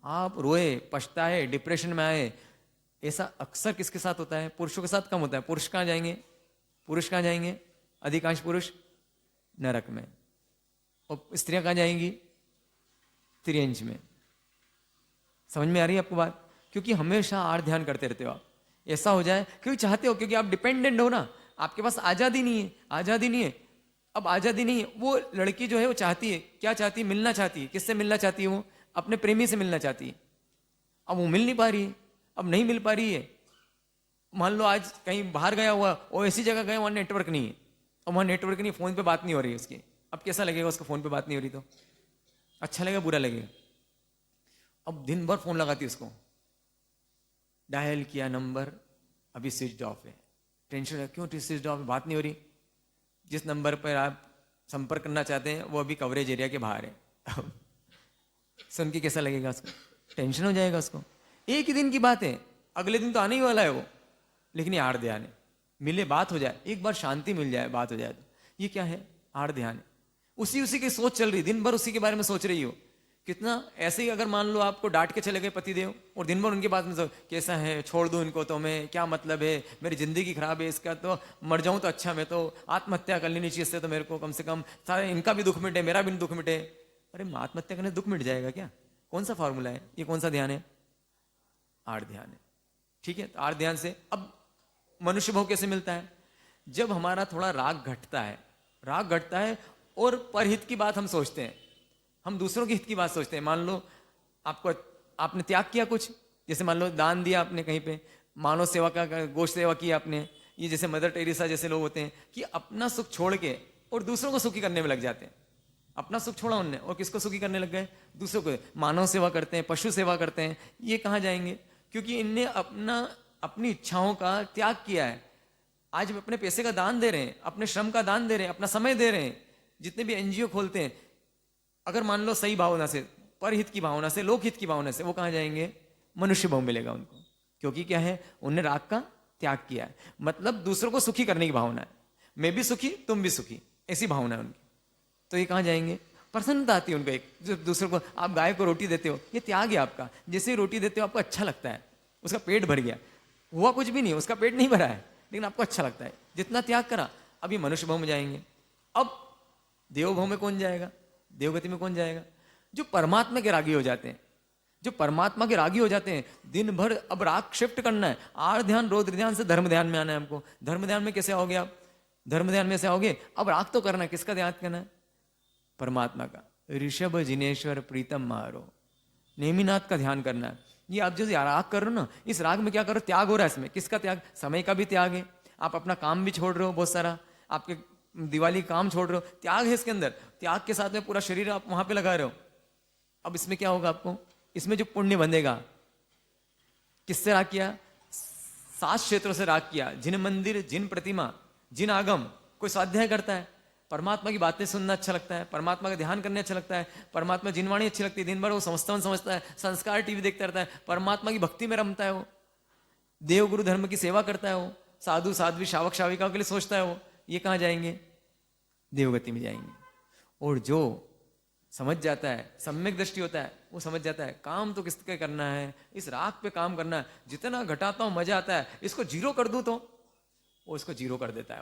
आप रोए, पछताए, डिप्रेशन में आए, ऐसा अक्सर किसके साथ होता है? पुरुषों के साथ कम होता है। पुरुष कहां जाएंगे? अधिकांश पुरुष नरक में, और स्त्रियां कहां जाएंगी? तिर्यंज में। समझ में आ रही है आपको बात? क्योंकि हमेशा आहार ध्यान करते रहते हो आप। ऐसा हो जाए क्योंकि चाहते हो, क्योंकि आप डिपेंडेंट हो ना, आपके पास आजादी नहीं है। अब आजादी नहीं है, वो लड़की जो है वो चाहती है, क्या चाहती है? मिलना चाहती है। किससे मिलना चाहती है वो? अपने प्रेमी से मिलना चाहती है। अब वो मिल नहीं पा रही है, अब नहीं मिल पा रही है। मान लो आज कहीं बाहर गया हुआ, और ऐसी जगह गए वहां नेटवर्क नहीं है, और वहां नेटवर्क नहीं, फोन पे बात नहीं हो रही है उसकी। अब कैसा लगेगा उसको? फोन पे बात नहीं हो रही तो अच्छा लगेगा, बुरा लगेगा? अब दिन भर फोन लगाती उसको, डायल किया नंबर, अभी स्विच ऑफ है, टेंशन है, क्यों स्विच ऑफ, बात नहीं हो रही, जिस नंबर पर आप संपर्क करना चाहते हैं वो अभी कवरेज एरिया के बाहर है। सुन के कैसा लगेगा उसको, टेंशन हो जाएगा उसको। एक ही दिन की बात है, अगले दिन तो आने ही वाला है वो, लेकिन ये आड़ ध्यान है, मिले बात हो जाए, एक बार शांति मिल जाए, बात हो जाए, तो ये क्या है, आड़ ध्यान है। उसी की सोच चल रही, दिन भर उसी के बारे में सोच रही हो। कितना ऐसे ही अगर मान लो आपको डांट के चले गए पतिदेव और दिन भर उनके बात में सोच, कैसा है, छोड़ दूं इनको तो मैं, क्या मतलब है, मेरी जिंदगी खराब है इसका, तो मर जाऊं तो अच्छा, मैं तो आत्महत्या कर लेनी चाहिए इससे, तो मेरे को कम से कम सारे इनका भी दुख मिटे, मेरा भी दुख मिटे। अरे आत्महत्या करने दुख मिट जाएगा क्या, कौन सा फॉर्मूला है ये, कौन सा ध्यान है, आड़ ध्यान है। ठीक है, तो आड़ ध्यान से अब मनुष्य भाव कैसे मिलता है, जब हमारा थोड़ा राग घटता है, राग घटता है और परहित की बात हम सोचते हैं, हम दूसरों के हित की बात सोचते हैं। मान लो आपने त्याग किया कुछ, जैसे मान लो दान दिया आपने कहीं पे, मानव सेवा का, गोष्ठ सेवा की आपने, ये जैसे मदर टेरेसा जैसे लोग होते हैं कि अपना सुख छोड़ के और दूसरों को सुखी करने में लग जाते हैं। अपना सुख छोड़ा उनने और किसको सुखी करने लग गए, दूसरों को। मानव सेवा करते हैं, पशु सेवा करते हैं, ये कहाँ जाएंगे, क्योंकि इनने अपनी इच्छाओं का त्याग किया है। आज अपने पैसे का दान दे रहे हैं, अपने श्रम का दान दे रहे हैं, अपना समय दे रहे हैं। जितने भी एनजीओ खोलते हैं, अगर मान लो सही भावना से, परहित की भावना से, लोकहित की भावना से, वो कहाँ जाएंगे, मनुष्य भाव मिलेगा उनको। क्योंकि क्या है, उन्हें राग का त्याग किया है, मतलब दूसरों को सुखी करने की भावना है, मैं भी सुखी तुम भी सुखी, ऐसी भावना है उनकी। तो ये कहाँ जाएंगे, प्रसन्नता आती है उनको। एक जो दूसरों को, आप गाय को रोटी देते हो, ये त्याग है आपका। जैसे ही रोटी देते हो आपको अच्छा लगता है, उसका पेट भर गया, हुआ कुछ भी नहीं, उसका पेट नहीं भरा है, लेकिन आपको अच्छा लगता है, जितना त्याग करा। अब ये मनुष्य भाव में जाएंगे। अब देव भाव में कौन जाएगा, देवगति में कौन जाएगा, जो परमात्मा के रागी हो जाते हैं। जो परमात्मा के रागी हो जाते हैं, दिन भर अब राग शिफ्ट करना है, आड़ ध्यान रौद्र ध्यान से धर्म ध्यान में आना है हमको। धर्म ध्यान में कैसे आओगे आप, धर्म ध्यान में से आओगे, अब राग तो करना है, किसका ध्यान करना है, परमात्मा का। ऋषभ जिनेश्वर प्रीतम मारो, नेमिनाथ का ध्यान करना है। ये आप जो राग कर रहे हो ना, इस राग में क्या करो, त्याग हो रहा है इसमें। किसका त्याग, समय का भी त्याग है, आप अपना काम भी छोड़ रहे हो, बहुत सारा आपके दिवाली काम छोड़ रहे हो, त्याग है इसके अंदर। त्याग के साथ में पूरा शरीर आप वहां पे लगा रहे हो। अब इसमें क्या होगा आपको, इसमें जो पुण्य बंधेगा, किससे राग किया, 7 क्षेत्रों से राग किया। जिन मंदिर, जिन प्रतिमा, जिन आगम। कोई स्वाध्याय करता है, परमात्मा की बातें सुनना अच्छा लगता है, परमात्मा का ध्यान करने अच्छा लगता है, परमात्मा जिनवाणी अच्छी लगती है, दिन भर वो समझता है, संस्कार टीवी देखता रहता है, परमात्मा की भक्ति में रमता है वो, देव गुरु धर्म की सेवा करता है वो, साधु साध्वी शावक शाविकाओं के लिए सोचता है वो। ये कहाँ जाएंगे, देवगति में जाएंगे। और जो समझ जाता है, सम्यक दृष्टि होता है, वो समझ जाता है काम तो किसके करना है, इस राग पे काम करना है। जितना घटाता हूं मजा आता है, इसको जीरो कर दूं तो वो इसको जीरो कर देता है।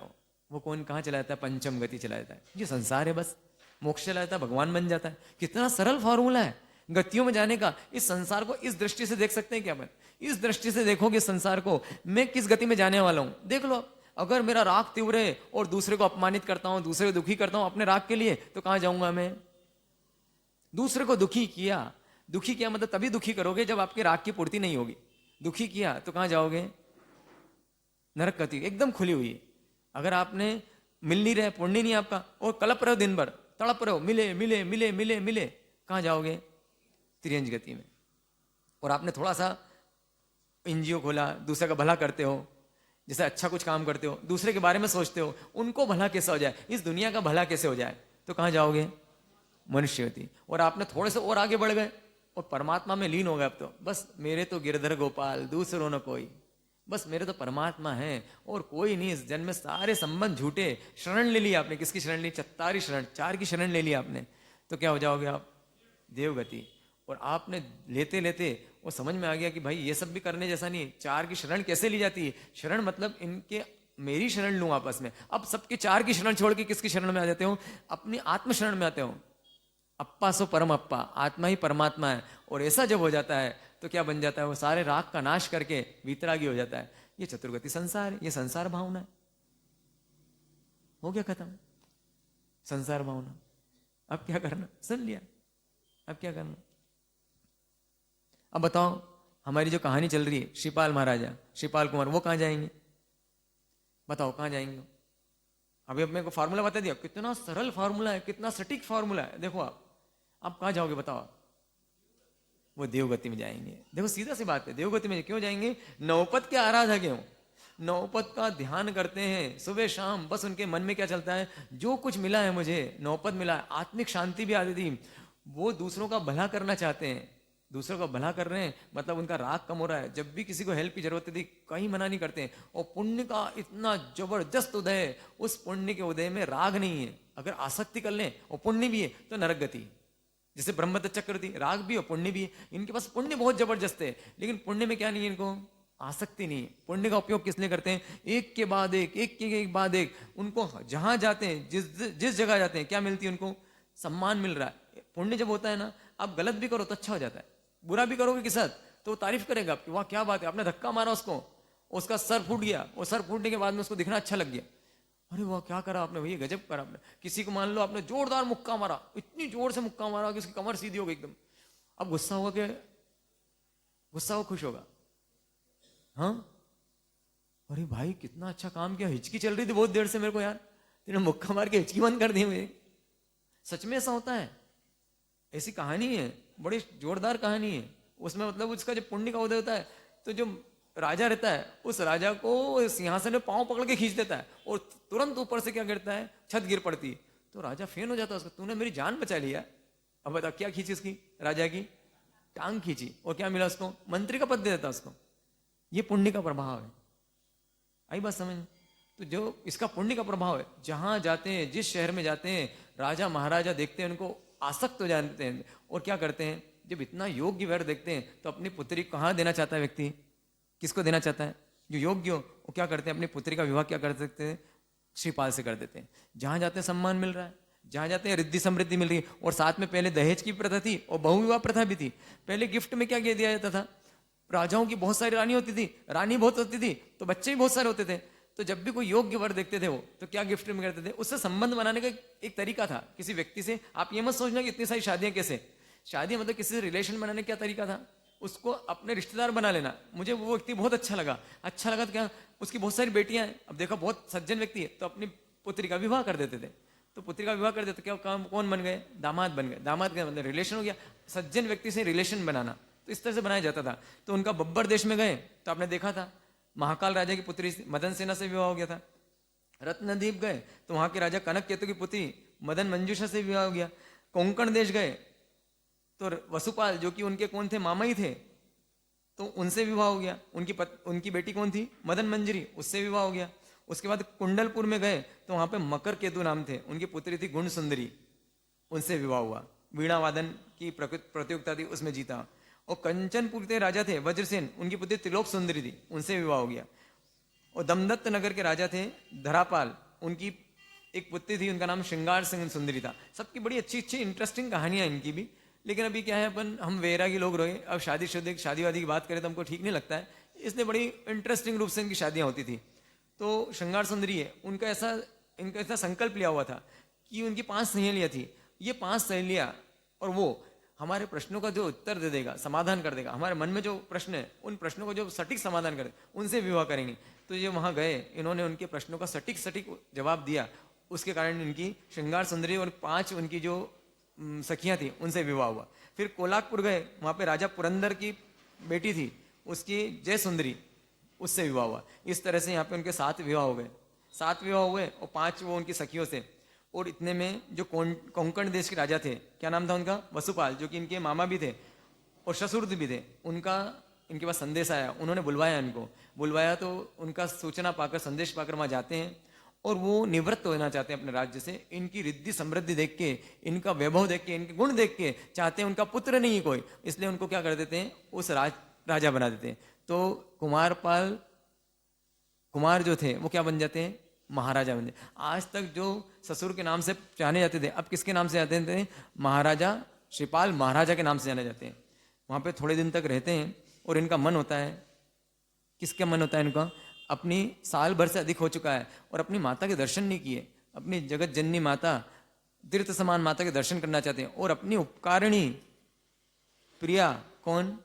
वो कौन कहाँ चला जाता है, पंचम गति चला जाता है। ये संसार है, बस मोक्ष चला जाता है, भगवान बन जाता है। कितना सरल फॉर्मूला है गतियों में जाने का। इस संसार को इस दृष्टि से देख सकते हैं क्या अपन, इस दृष्टि से देखोगे संसार को, मैं किस गति में जाने वाला हूं, देख लो। अगर मेरा राग तीव्र है और दूसरे को अपमानित करता हूं, दूसरे को दुखी करता हूं अपने राग के लिए, तो कहां जाऊंगा मैं। दूसरे को दुखी किया मतलब तभी दुखी करोगे जब आपके राग की पूर्ति नहीं होगी। दुखी किया तो कहां जाओगे, नरक गति एकदम खुली हुई है। अगर आपने मिल नहीं रहे, पुण्य नहीं आपका, और कलप रहे हो, दिन भर तड़प रहे हो, मिले मिले मिले मिले मिले, कहां जाओगे, त्रियंज गति में। और आपने थोड़ा सा एनजीओ खोला, दूसरे का भला करते हो, जैसे अच्छा कुछ काम करते हो, दूसरे के बारे में सोचते हो, उनको भला कैसे हो जाए, इस दुनिया का भला कैसे हो जाए, तो कहां जाओगे, मनुष्य गति। और आपने थोड़े से और आगे बढ़ गए और परमात्मा में लीन हो गए। अब तो बस मेरे तो गिरधर गोपाल, दूसरों न कोई, बस मेरे तो परमात्मा है और कोई नहीं। इस जन्म में सारे संबंध झूठे। शरण ले लिया आपने, किसकी शरण ली, 4 शरण, 4 की शरण ले लिया आपने, तो क्या हो जाओगे आप, देवगति। और आपने लेते लेते वो समझ में आ गया कि भाई ये सब भी करने जैसा नहीं है। 4 की शरण कैसे ली जाती है, शरण मतलब इनके मेरी शरण लूं आपस में। अब सबके 4 की शरण छोड़ के किसकी शरण में आ जाते हो, अपनी आत्म शरण में आते हो। अप्पा सो परम अप्पा, आत्मा ही परमात्मा है। और ऐसा जब हो जाता है तो क्या बन जाता है, वो सारे राग का नाश करके वीतरागी हो जाता है। ये चतुर्गति संसार है, ये संसार भावना है। हो गया खत्म संसार भावना। अब क्या करना, सुन लिया, अब क्या करना। अब बताओ, हमारी जो कहानी चल रही है, श्रीपाल महाराजा, श्रीपाल कुमार, वो कहां जाएंगे, बताओ कहां जाएंगे। अभी अब मेरे को फार्मूला बता दिया, कितना सरल फार्मूला है, कितना सटीक फार्मूला है। देखो आप कहां जाओगे बताओ, वो देवगति में जाएंगे। देखो सीधा सी बात है, देवगति में क्यों जाएंगे? नवपद के आराधक हैं, नवपद का ध्यान करते हैं सुबह शाम। बस उनके मन में क्या चलता है, जो कुछ मिला है मुझे, नवपद मिला है, आत्मिक शांति भी आती थी, वो दूसरों का भला करना चाहते हैं, दूसरों का भला कर रहे हैं, मतलब उनका राग कम हो रहा है। जब भी किसी को हेल्प की जरूरत थी कहीं मना नहीं करते हैं। और पुण्य का इतना जबरदस्त उदय है, उस पुण्य के उदय में राग नहीं है। अगर आसक्ति कर लें और पुण्य भी है तो नरक गति। जैसे ब्रह्मदत्त चक्र थी, राग भी और पुण्य भी है, इनके पास पुण्य बहुत जबरदस्त है, लेकिन पुण्य में क्या नहीं है, इनको आसक्ति नहीं है। पुण्य का उपयोग किस लिए करते हैं? एक के बाद एक बाद एक, उनको जहां जाते हैं, जिस जगह जाते हैं, क्या मिलती है उनको? सम्मान मिल रहा है। पुण्य जब होता है ना, आप गलत भी करो तो अच्छा हो जाता है, बुरा भी करोगे के साथ तो तारीफ करेगा कि वाह क्या बात है, आपने धक्का मारा उसको, उसका सर फूट गया, और सर फूटने के बाद में उसको दिखना अच्छा लग गया, अरे वाह क्या करा आपने, भैया गजब करा आपने। किसी को मान लो आपने जोरदार मुक्का मारा, इतनी जोर से मुक्का मारा कि उसकी कमर सीधी हो गई एकदम, अब गुस्सा होगा कि गुस्सा हो, खुश होगा? हाँ, अरे भाई कितना अच्छा काम किया, हिचकी चल रही थी बहुत देर से मेरे को यार, तेने मुक्का मार के हिचकी बंद कर दी मेरी। सच में ऐसा होता है, ऐसी कहानी है, बड़ी जोरदार कहानी है। उसमें मतलब उसका जब पुण्य का उदय होता है तो जो राजा रहता है उस राजा को सिंहासन में पांव पकड़ के खींच देता है, और तुरंत ऊपर से क्या गिरता है, छत गिर पड़ती है। तो राजा फेन हो जाता है उसका, तूने मेरी जान बचा लिया। अब बता क्या खींची उसकी, राजा की टांग खींची, और क्या मिला उसको? मंत्री का पद दे देता उसको। ये पुण्य का प्रभाव है। आई बात समझ? तो जो इसका पुण्य का प्रभाव है, जहां जाते हैं, जिस शहर में जाते हैं, राजा महाराजा देखते हैं उनको आसक्त हो जाते हैं, और क्या करते हैं, जब इतना योग्य वर देखते हैं तो अपनी पुत्री कहाँ देना चाहता है व्यक्ति? किसको देना चाहता है? जो योग्य हो, वो क्या करते हैं, अपनी पुत्री का विवाह क्या कर सकते हैं? श्रीपाल से कर देते हैं। जहां जाते हैं सम्मान मिल रहा है, जहां जाते हैं रिद्धि समृद्धि मिल रही है। और साथ में पहले दहेज की प्रथा थी और बहुविवाह प्रथा भी थी। पहले गिफ्ट में क्या दिया जाता था? राजाओं की बहुत सारी रानी होती थी, रानी बहुत होती थी तो बच्चे भी बहुत सारे होते थे। तो जब भी कोई योग्य वर देखते थे वो, तो क्या गिफ्ट में करते थे? उससे संबंध बनाने का एक तरीका था किसी व्यक्ति से। आप ये मत सोचना कि इतनी सारी शादियां कैसे, शादी मतलब किसी से रिलेशन बनाने का क्या तरीका था? उसको अपने रिश्तेदार बना लेना। मुझे वो व्यक्ति बहुत अच्छा लगा तो क्या, उसकी बहुत सारी बेटियां हैं, अब देखा बहुत सज्जन व्यक्ति है, तो अपनी पुत्री का विवाह कर देते थे। तो पुत्री का विवाह कर देते, क्या काम, कौन बन गए? दामाद बन गए। दामाद का मतलब रिलेशन हो गया, सज्जन व्यक्ति से रिलेशन बनाना। तो इस तरह से बनाया जाता था। तो उनका बब्बर देश में गए तो आपने देखा था, महाकाल राजा की पुत्री मदन सेना से विवाह हो गया था। रत्नदीप गए तो वहां के राजा कनक केतु की पुत्री मदन मंजूषा से विवाह हो गया। कोंकण देश गए तो वसुपाल, जो कि उनके कौन थे, मामा ही थे, तो उनसे विवाह हो गया। उनकी बेटी कौन थी? मदन मंजरी, उससे विवाह हो गया। उसके बाद कुंडलपुर में गए तो वहां पे मकर केतु नाम थे, उनकी पुत्री थी गुण सुंदरी, उनसे विवाह हुआ। वीणा वादन की प्रतियोगिता थी, उसमें जीता। और कंचनपुर के राजा थे वज्रसेन, उनकी पुत्री त्रिलोक सुंदरी थी, उनसे विवाह हो गया। और दमदत्त नगर के राजा थे धरापाल, उनकी एक पुत्री थी, उनका नाम श्रृंगार सिंह सुंदरी था। सबकी बड़ी अच्छी अच्छी इंटरेस्टिंग कहानियां इनकी भी। लेकिन अभी क्या है, अपन हम वैरागी लोग रहे, अब शादी वादी की बात करें तो हमको ठीक नहीं लगता है, इसलिए बड़ी इंटरेस्टिंग रूप से इनकी शादियां होती थी। तो श्रृंगार सुंदरी है, इनका ऐसा संकल्प लिया हुआ था कि उनकी 5 सहेलियां थी। ये 5 सहेलियां और वो हमारे प्रश्नों का जो उत्तर दे देगा, समाधान कर देगा, हमारे मन में जो प्रश्न है उन प्रश्नों को जो सटीक समाधान करे, उनसे विवाह करेंगे। तो ये वहां गए, इन्होंने उनके प्रश्नों का सटीक जवाब दिया, उसके कारण इनकी श्रृंगार सुंदरी और 5 उनकी जो सखियां थी उनसे विवाह हुआ। फिर कोलाकपुर गए, वहां पे राजा पुरंदर की बेटी थी, उसकी जय सुंदरी, उससे विवाह हुआ। इस तरह से यहाँ पे उनके 7 विवाह हो गए। 7 विवाह हुए और 5 वो उनकी सखियों से। और इतने में जो कोंकण देश के राजा थे, क्या नाम था उनका? वसुपाल, जो कि इनके मामा भी थे और ससुर भी थे। इनके पास संदेश आया, उन्होंने बुलवाया तो उनका सूचना पाकर, संदेश पाकर वहां जाते हैं और वो निवृत्त होना चाहते हैं अपने राज्य से। इनकी रिद्धि समृद्धि देख के, इनका वैभव देख के, इनके गुण देख के चाहते हैं उनका पुत्र नहीं कोई, इसलिए उनको क्या कर देते हैं, उस राजा बना देते हैं। तो कुमार जो थे वो क्या बन जाते हैं? महाराजा बन जाते। आज तक जो ससुर के नाम से जाने जाते थे, अब किसके नाम से जाते थे? महाराजा श्रीपाल महाराजा के नाम से जाने जाते हैं। वहां पे थोड़े दिन तक रहते हैं और इनका मन होता है, किसका मन होता है इनका? अपनी साल भर से अधिक हो चुका है और अपनी माता के दर्शन नहीं किए, अपनी जगत जननी माता, तीर्थ समान माता के दर्शन करना चाहते हैं। और अपनी उपकारिणी प्रिया, कौन?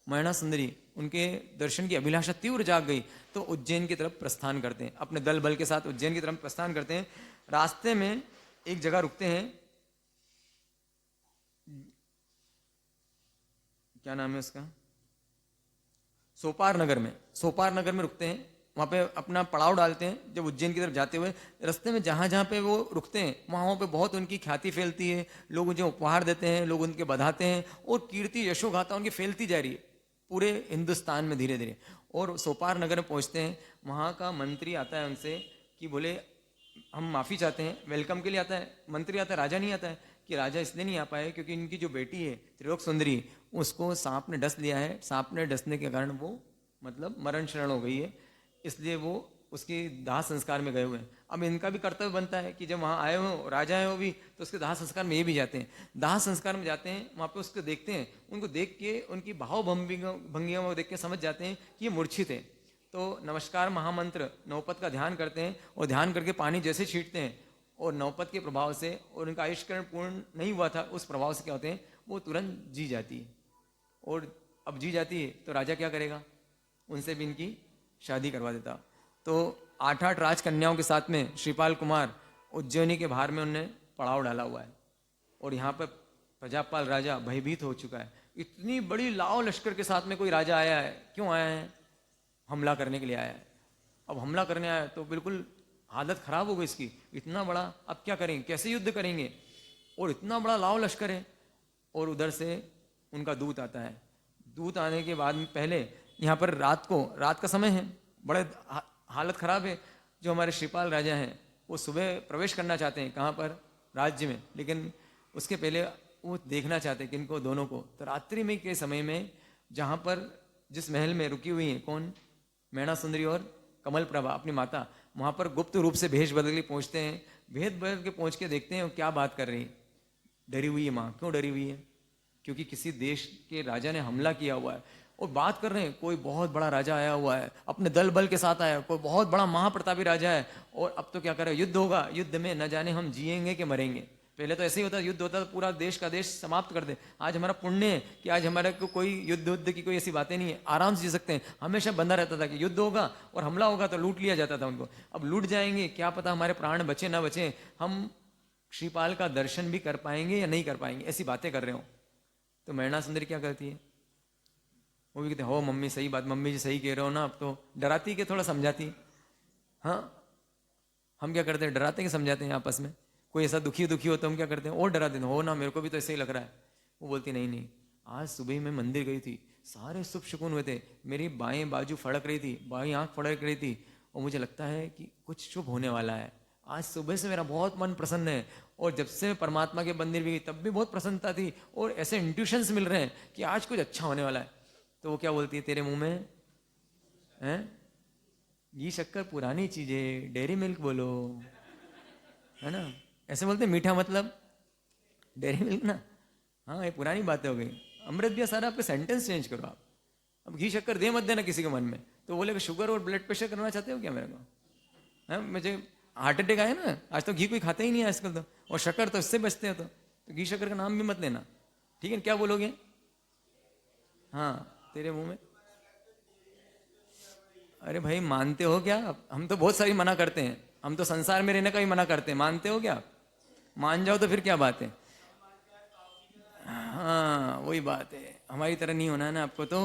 मैना सुंदरी, उनके दर्शन की अभिलाषा तीव्र जाग गई, तो उज्जैन की तरफ प्रस्थान करते हैं, अपने दल बल के साथ उज्जैन की तरफ प्रस्थान करते हैं। रास्ते में एक जगह रुकते हैं, क्या नाम है उसका, सोपार नगर में रुकते हैं। वहाँ पे अपना पड़ाव डालते हैं। जब उज्जैन की तरफ जाते हुए रास्ते में जहाँ जहाँ पे वो रुकते हैं वहाँ पे बहुत उनकी ख्याति फैलती है, लोग उन्हें उपहार देते हैं, लोग उनके बधाते हैं और कीर्ति यशोगाथा उनकी फैलती जा रही है पूरे हिंदुस्तान में धीरे धीरे। और सोपार नगर में पहुँचते हैं, वहाँ का मंत्री आता है उनसे कि बोले हम माफ़ी चाहते हैं, वेलकम के लिए आता है मंत्री, आता है, राजा नहीं आता है। कि राजा इसलिए नहीं आ पाए क्योंकि इनकी जो बेटी है त्रिलोक सुंदरी, उसको सांप ने डस लिया है, सांप ने डसने के कारण वो मतलब मरण शरण हो गई है, इसलिए वो उसके दाह संस्कार में गए हुए हैं। अब इनका भी कर्तव्य बनता है कि जब वहाँ आए हो, राजा है वो भी, तो उसके दाह संस्कार में ये भी जाते हैं। दाह संस्कार में जाते हैं, वहाँ पे उसको देखते हैं, उनको देख के उनकी भाव भंगियों को देख के समझ जाते हैं कि ये मूर्छित है। तो नमस्कार महामंत्र नौपत का ध्यान करते हैं और ध्यान करके पानी जैसे छींटते हैं और नौपत के प्रभाव से, और उनका आयुष्करण पूर्ण नहीं हुआ था उस प्रभाव से क्या होते हैं, वो तुरंत जी जाती है। और अब जी जाती है तो राजा क्या करेगा, उनसे भी इनकी शादी करवा देता। तो 8 राजकन्याओं के साथ में श्रीपाल कुमार उज्जैनी के बाहर में उनने पड़ाव डाला हुआ है। और यहाँ पर प्रजापाल राजा भयभीत हो चुका है। इतनी बड़ी लाव लश्कर के साथ में कोई राजा आया है, क्यों आया है, हमला करने के लिए आया है। अब हमला करने आया तो बिल्कुल हालत खराब हो गई इसकी, इतना बड़ा, अब क्या करेंगे, कैसे युद्ध करेंगे, और इतना बड़ा लाव लश्कर है। और उधर से उनका दूत आता है। दूत आने के बाद में पहले यहाँ पर रात का समय है, बड़े हालत खराब है। जो हमारे श्रीपाल राजा हैं वो सुबह प्रवेश करना चाहते हैं, कहाँ पर, राज्य में, लेकिन उसके पहले वो देखना चाहते हैं किनको, दोनों को। तो रात्रि में के समय में जहाँ पर जिस महल में रुकी हुई है कौन, मैना सुंदरी और कमल प्रभा अपनी माता, वहाँ पर गुप्त रूप से भेष बदल के पहुँचते हैं। भेद बदल के पहुँच के देखते हैं वो क्या बात कर रही है। डरी हुई है माँ, क्यों डरी हुई है, क्योंकि किसी देश के राजा ने हमला किया हुआ है और बात कर रहे हैं कोई बहुत बड़ा राजा आया हुआ है, अपने दल बल के साथ आया, कोई बहुत बड़ा महाप्रतापी राजा है, और अब तो क्या कर रहे हैं, युद्ध होगा, युद्ध में न जाने हम जिएंगे कि मरेंगे। पहले तो ऐसे ही होता, युद्ध होता तो पूरा देश का देश समाप्त कर दे। आज हमारा पुण्य है कि आज हमारे को कोई युद्ध की कोई ऐसी बातें नहीं है, आराम से जी सकते हैं। हमेशा बंधा रहता था कि युद्ध होगा और हमला होगा तो लूट लिया जाता था उनको। अब लूट जाएंगे, क्या पता हमारे प्राण बचे ना बचे, हम श्रीपाल का दर्शन भी कर पाएंगे या नहीं कर पाएंगे, ऐसी बातें कर रहे हो। तो मैना सुंदरी क्या करती है, वो भी कहते हो मम्मी सही बात, मम्मी जी सही कह रहे हो ना। अब तो डराती के थोड़ा समझाती। हाँ, हम क्या करते हैं, डराते हैं समझाते हैं आपस में। कोई ऐसा दुखी हो तो हम क्या करते हैं, और डरा देते हो ना, मेरे को भी तो ऐसे ही लग रहा है। वो बोलती नहीं, आज सुबह मैं मंदिर गई थी, सारे शुभ शकुन हुए थे, मेरी बाएं बाजू फड़क रही थी, बाएं आंख फड़क रही थी, और मुझे लगता है कि कुछ शुभ होने वाला है। आज सुबह से मेरा बहुत मन प्रसन्न है, और जब से मैं परमात्मा के मंदिर भी गई तब भी बहुत प्रसन्नता थी, और ऐसे इंट्यूशंस मिल रहे हैं कि आज कुछ अच्छा होने वाला है। तो वो क्या बोलती है, तेरे मुंह में है घी शक्कर पुरानी चीजें, डेयरी मिल्क बोलो, है ना, ऐसे बोलते मीठा मतलब डेयरी मिल्क ना। हाँ, ये पुरानी बातें हो गई। अमृत भी सारा आपके सेंटेंस चेंज करो आप। अब घी शक्कर दे मत देना किसी के मन में। तो बोले कि शुगर और ब्लड प्रेशर करना चाहते हो क्या मेरे को, है, मुझे हार्ट अटैक आया ना, आज तो घी कोई खाता ही नहीं है आजकल तो, और शक्कर तो इससे बचते हैं। तो घी शक्कर का नाम भी मत लेना, ठीक है। क्या बोलोगे, हाँ तेरे मुंह में, अरे भाई मानते हो क्या, हम तो बहुत सारी मना करते हैं, हम तो संसार में रहने का भी मना करते हैं, मानते हो क्या, मान जाओ तो फिर क्या बात है। हाँ वही बात है, हमारी तरह नहीं होना है ना आपको तो।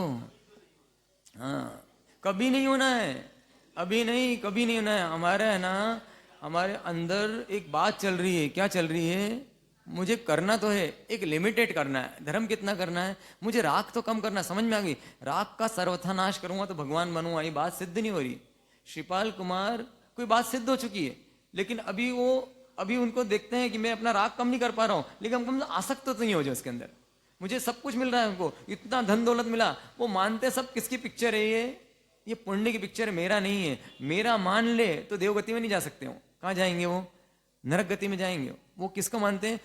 हाँ कभी नहीं होना है, अभी नहीं, कभी नहीं होना है। हमारा है ना, हमारे अंदर एक बात चल रही है, क्या चल रही है, मुझे करना तो है, एक लिमिटेड करना है। धर्म कितना करना है, मुझे राग तो कम करना है। समझ में आ गई, राग का सर्वथा नाश करूंगा तो भगवान बनूंगा, ये बात सिद्ध नहीं हो रही। श्रीपाल कुमार कोई बात सिद्ध हो चुकी है, लेकिन अभी उनको देखते हैं कि मैं अपना राग कम नहीं कर पा रहा हूं, लेकिन हमको आसक्त तो नहीं हो जाए उसके अंदर। मुझे सब कुछ मिल रहा है, उनको इतना धन दौलत मिला, वो मानते सब किसकी पिक्चर है, ये पुण्य की पिक्चर है, मेरा नहीं है। मेरा मान ले तो देवगति में नहीं जा सकते हो, कहाँ जाएंगे वो, नरक गति में जाएंगे। वो किसको मानते हैं,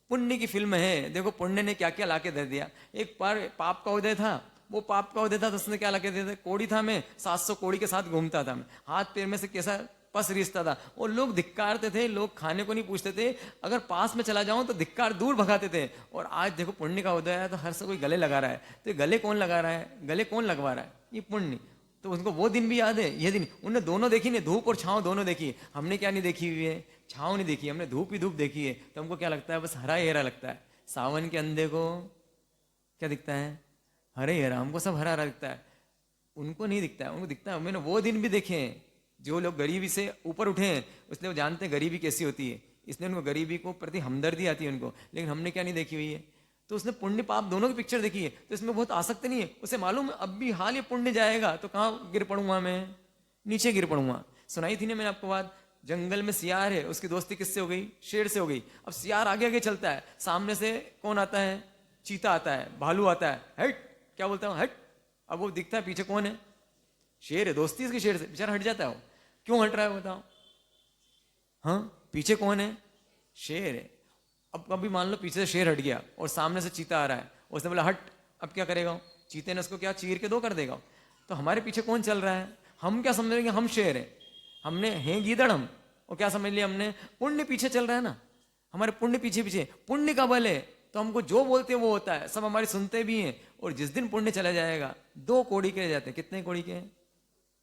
पुण्य की फिल्म है। देखो पुण्य ने क्या क्या लाके दे दिया। एक बार पाप का उदय था, वो पाप का उदय था तो उसने क्या लाके दे दिया, कोड़ी था, मैं 700 कोड़ी के साथ घूमता था, मैं हाथ पैर में से कैसा पस रिश्ता था, और लोग धिक्कारते थे, लोग खाने को नहीं पूछते थे, अगर पास में चला जाऊं तो धिक्कार दूर भगाते थे। और आज देखो पुण्य का उदय है तो हर से कोई गले लगा रहा है। तो गले कौन लगा रहा है, गले कौन लगवा रहा है, ये पुण्य। तो उनको वो दिन भी याद है, ये दिन उन्होंने दोनों देखी नहीं, धूप और छांव दोनों देखी। हमने क्या नहीं देखी हुई है, छांव नहीं देखी, हमने धूप ही धूप देखी है। तो हमको क्या लगता है, बस हरा ही हरा लगता है। सावन के अंधे को क्या दिखता है, हरे राम को सब हरा हरा दिखता है, उनको नहीं दिखता है। उनको दिखता है, मैंने वो दिन भी देखे हैं जो लोग गरीबी से ऊपर उठे हैं, इसलिए वो जानते हैं गरीबी कैसी होती है, इसलिए उनको गरीबी को प्रति हमदर्दी आती है उनको। लेकिन हमने क्या नहीं देखी हुई है, तो उसने पुण्य पाप दोनों की पिक्चर देखी है, तो इसमें बहुत आसक्ति नहीं है। उसे मालूम है अब भी हाल ये पुण्य जाएगा तो कहाँ गिर पड़ूंगा मैं, नीचे गिर पड़ूंगा। सुनाई थी ना मैंने आपको बात, जंगल में सियार है, उसकी दोस्ती किससे हो गई, शेर से हो गई। अब सियार आगे आगे चलता है, सामने से कौन आता है, चीता आता है, भालू आता है, हट क्या बोलता हूँ हट। अब वो दिखता है पीछे कौन है, शेर है, दोस्ती इसकी शेर से, बेचारा हट जाता है। वो क्यों हट रहा है बताओ, हाँ पीछे कौन है, शेर है। अब कभी मान लो पीछे से शेर हट गया और सामने से चीता आ रहा है, उसने बोला हट, अब क्या करेगा, चीते ने उसको क्या चीर के दो कर देगा। तो हमारे पीछे कौन चल रहा है, हम क्या समझ लेंगे हम शेर है, हमने हैं गीदड़ हम, और क्या समझ लिया हमने, पुण्य पीछे चल रहा है ना, हमारे पुण्य पीछे पीछे, पुण्य का बल है तो हमको जो बोलते हैं वो होता है, सब हमारी सुनते भी हैं। और जिस दिन पुण्य चला जाएगा 2 कौड़ी के हो जाते हैं, कितने कौड़ी के,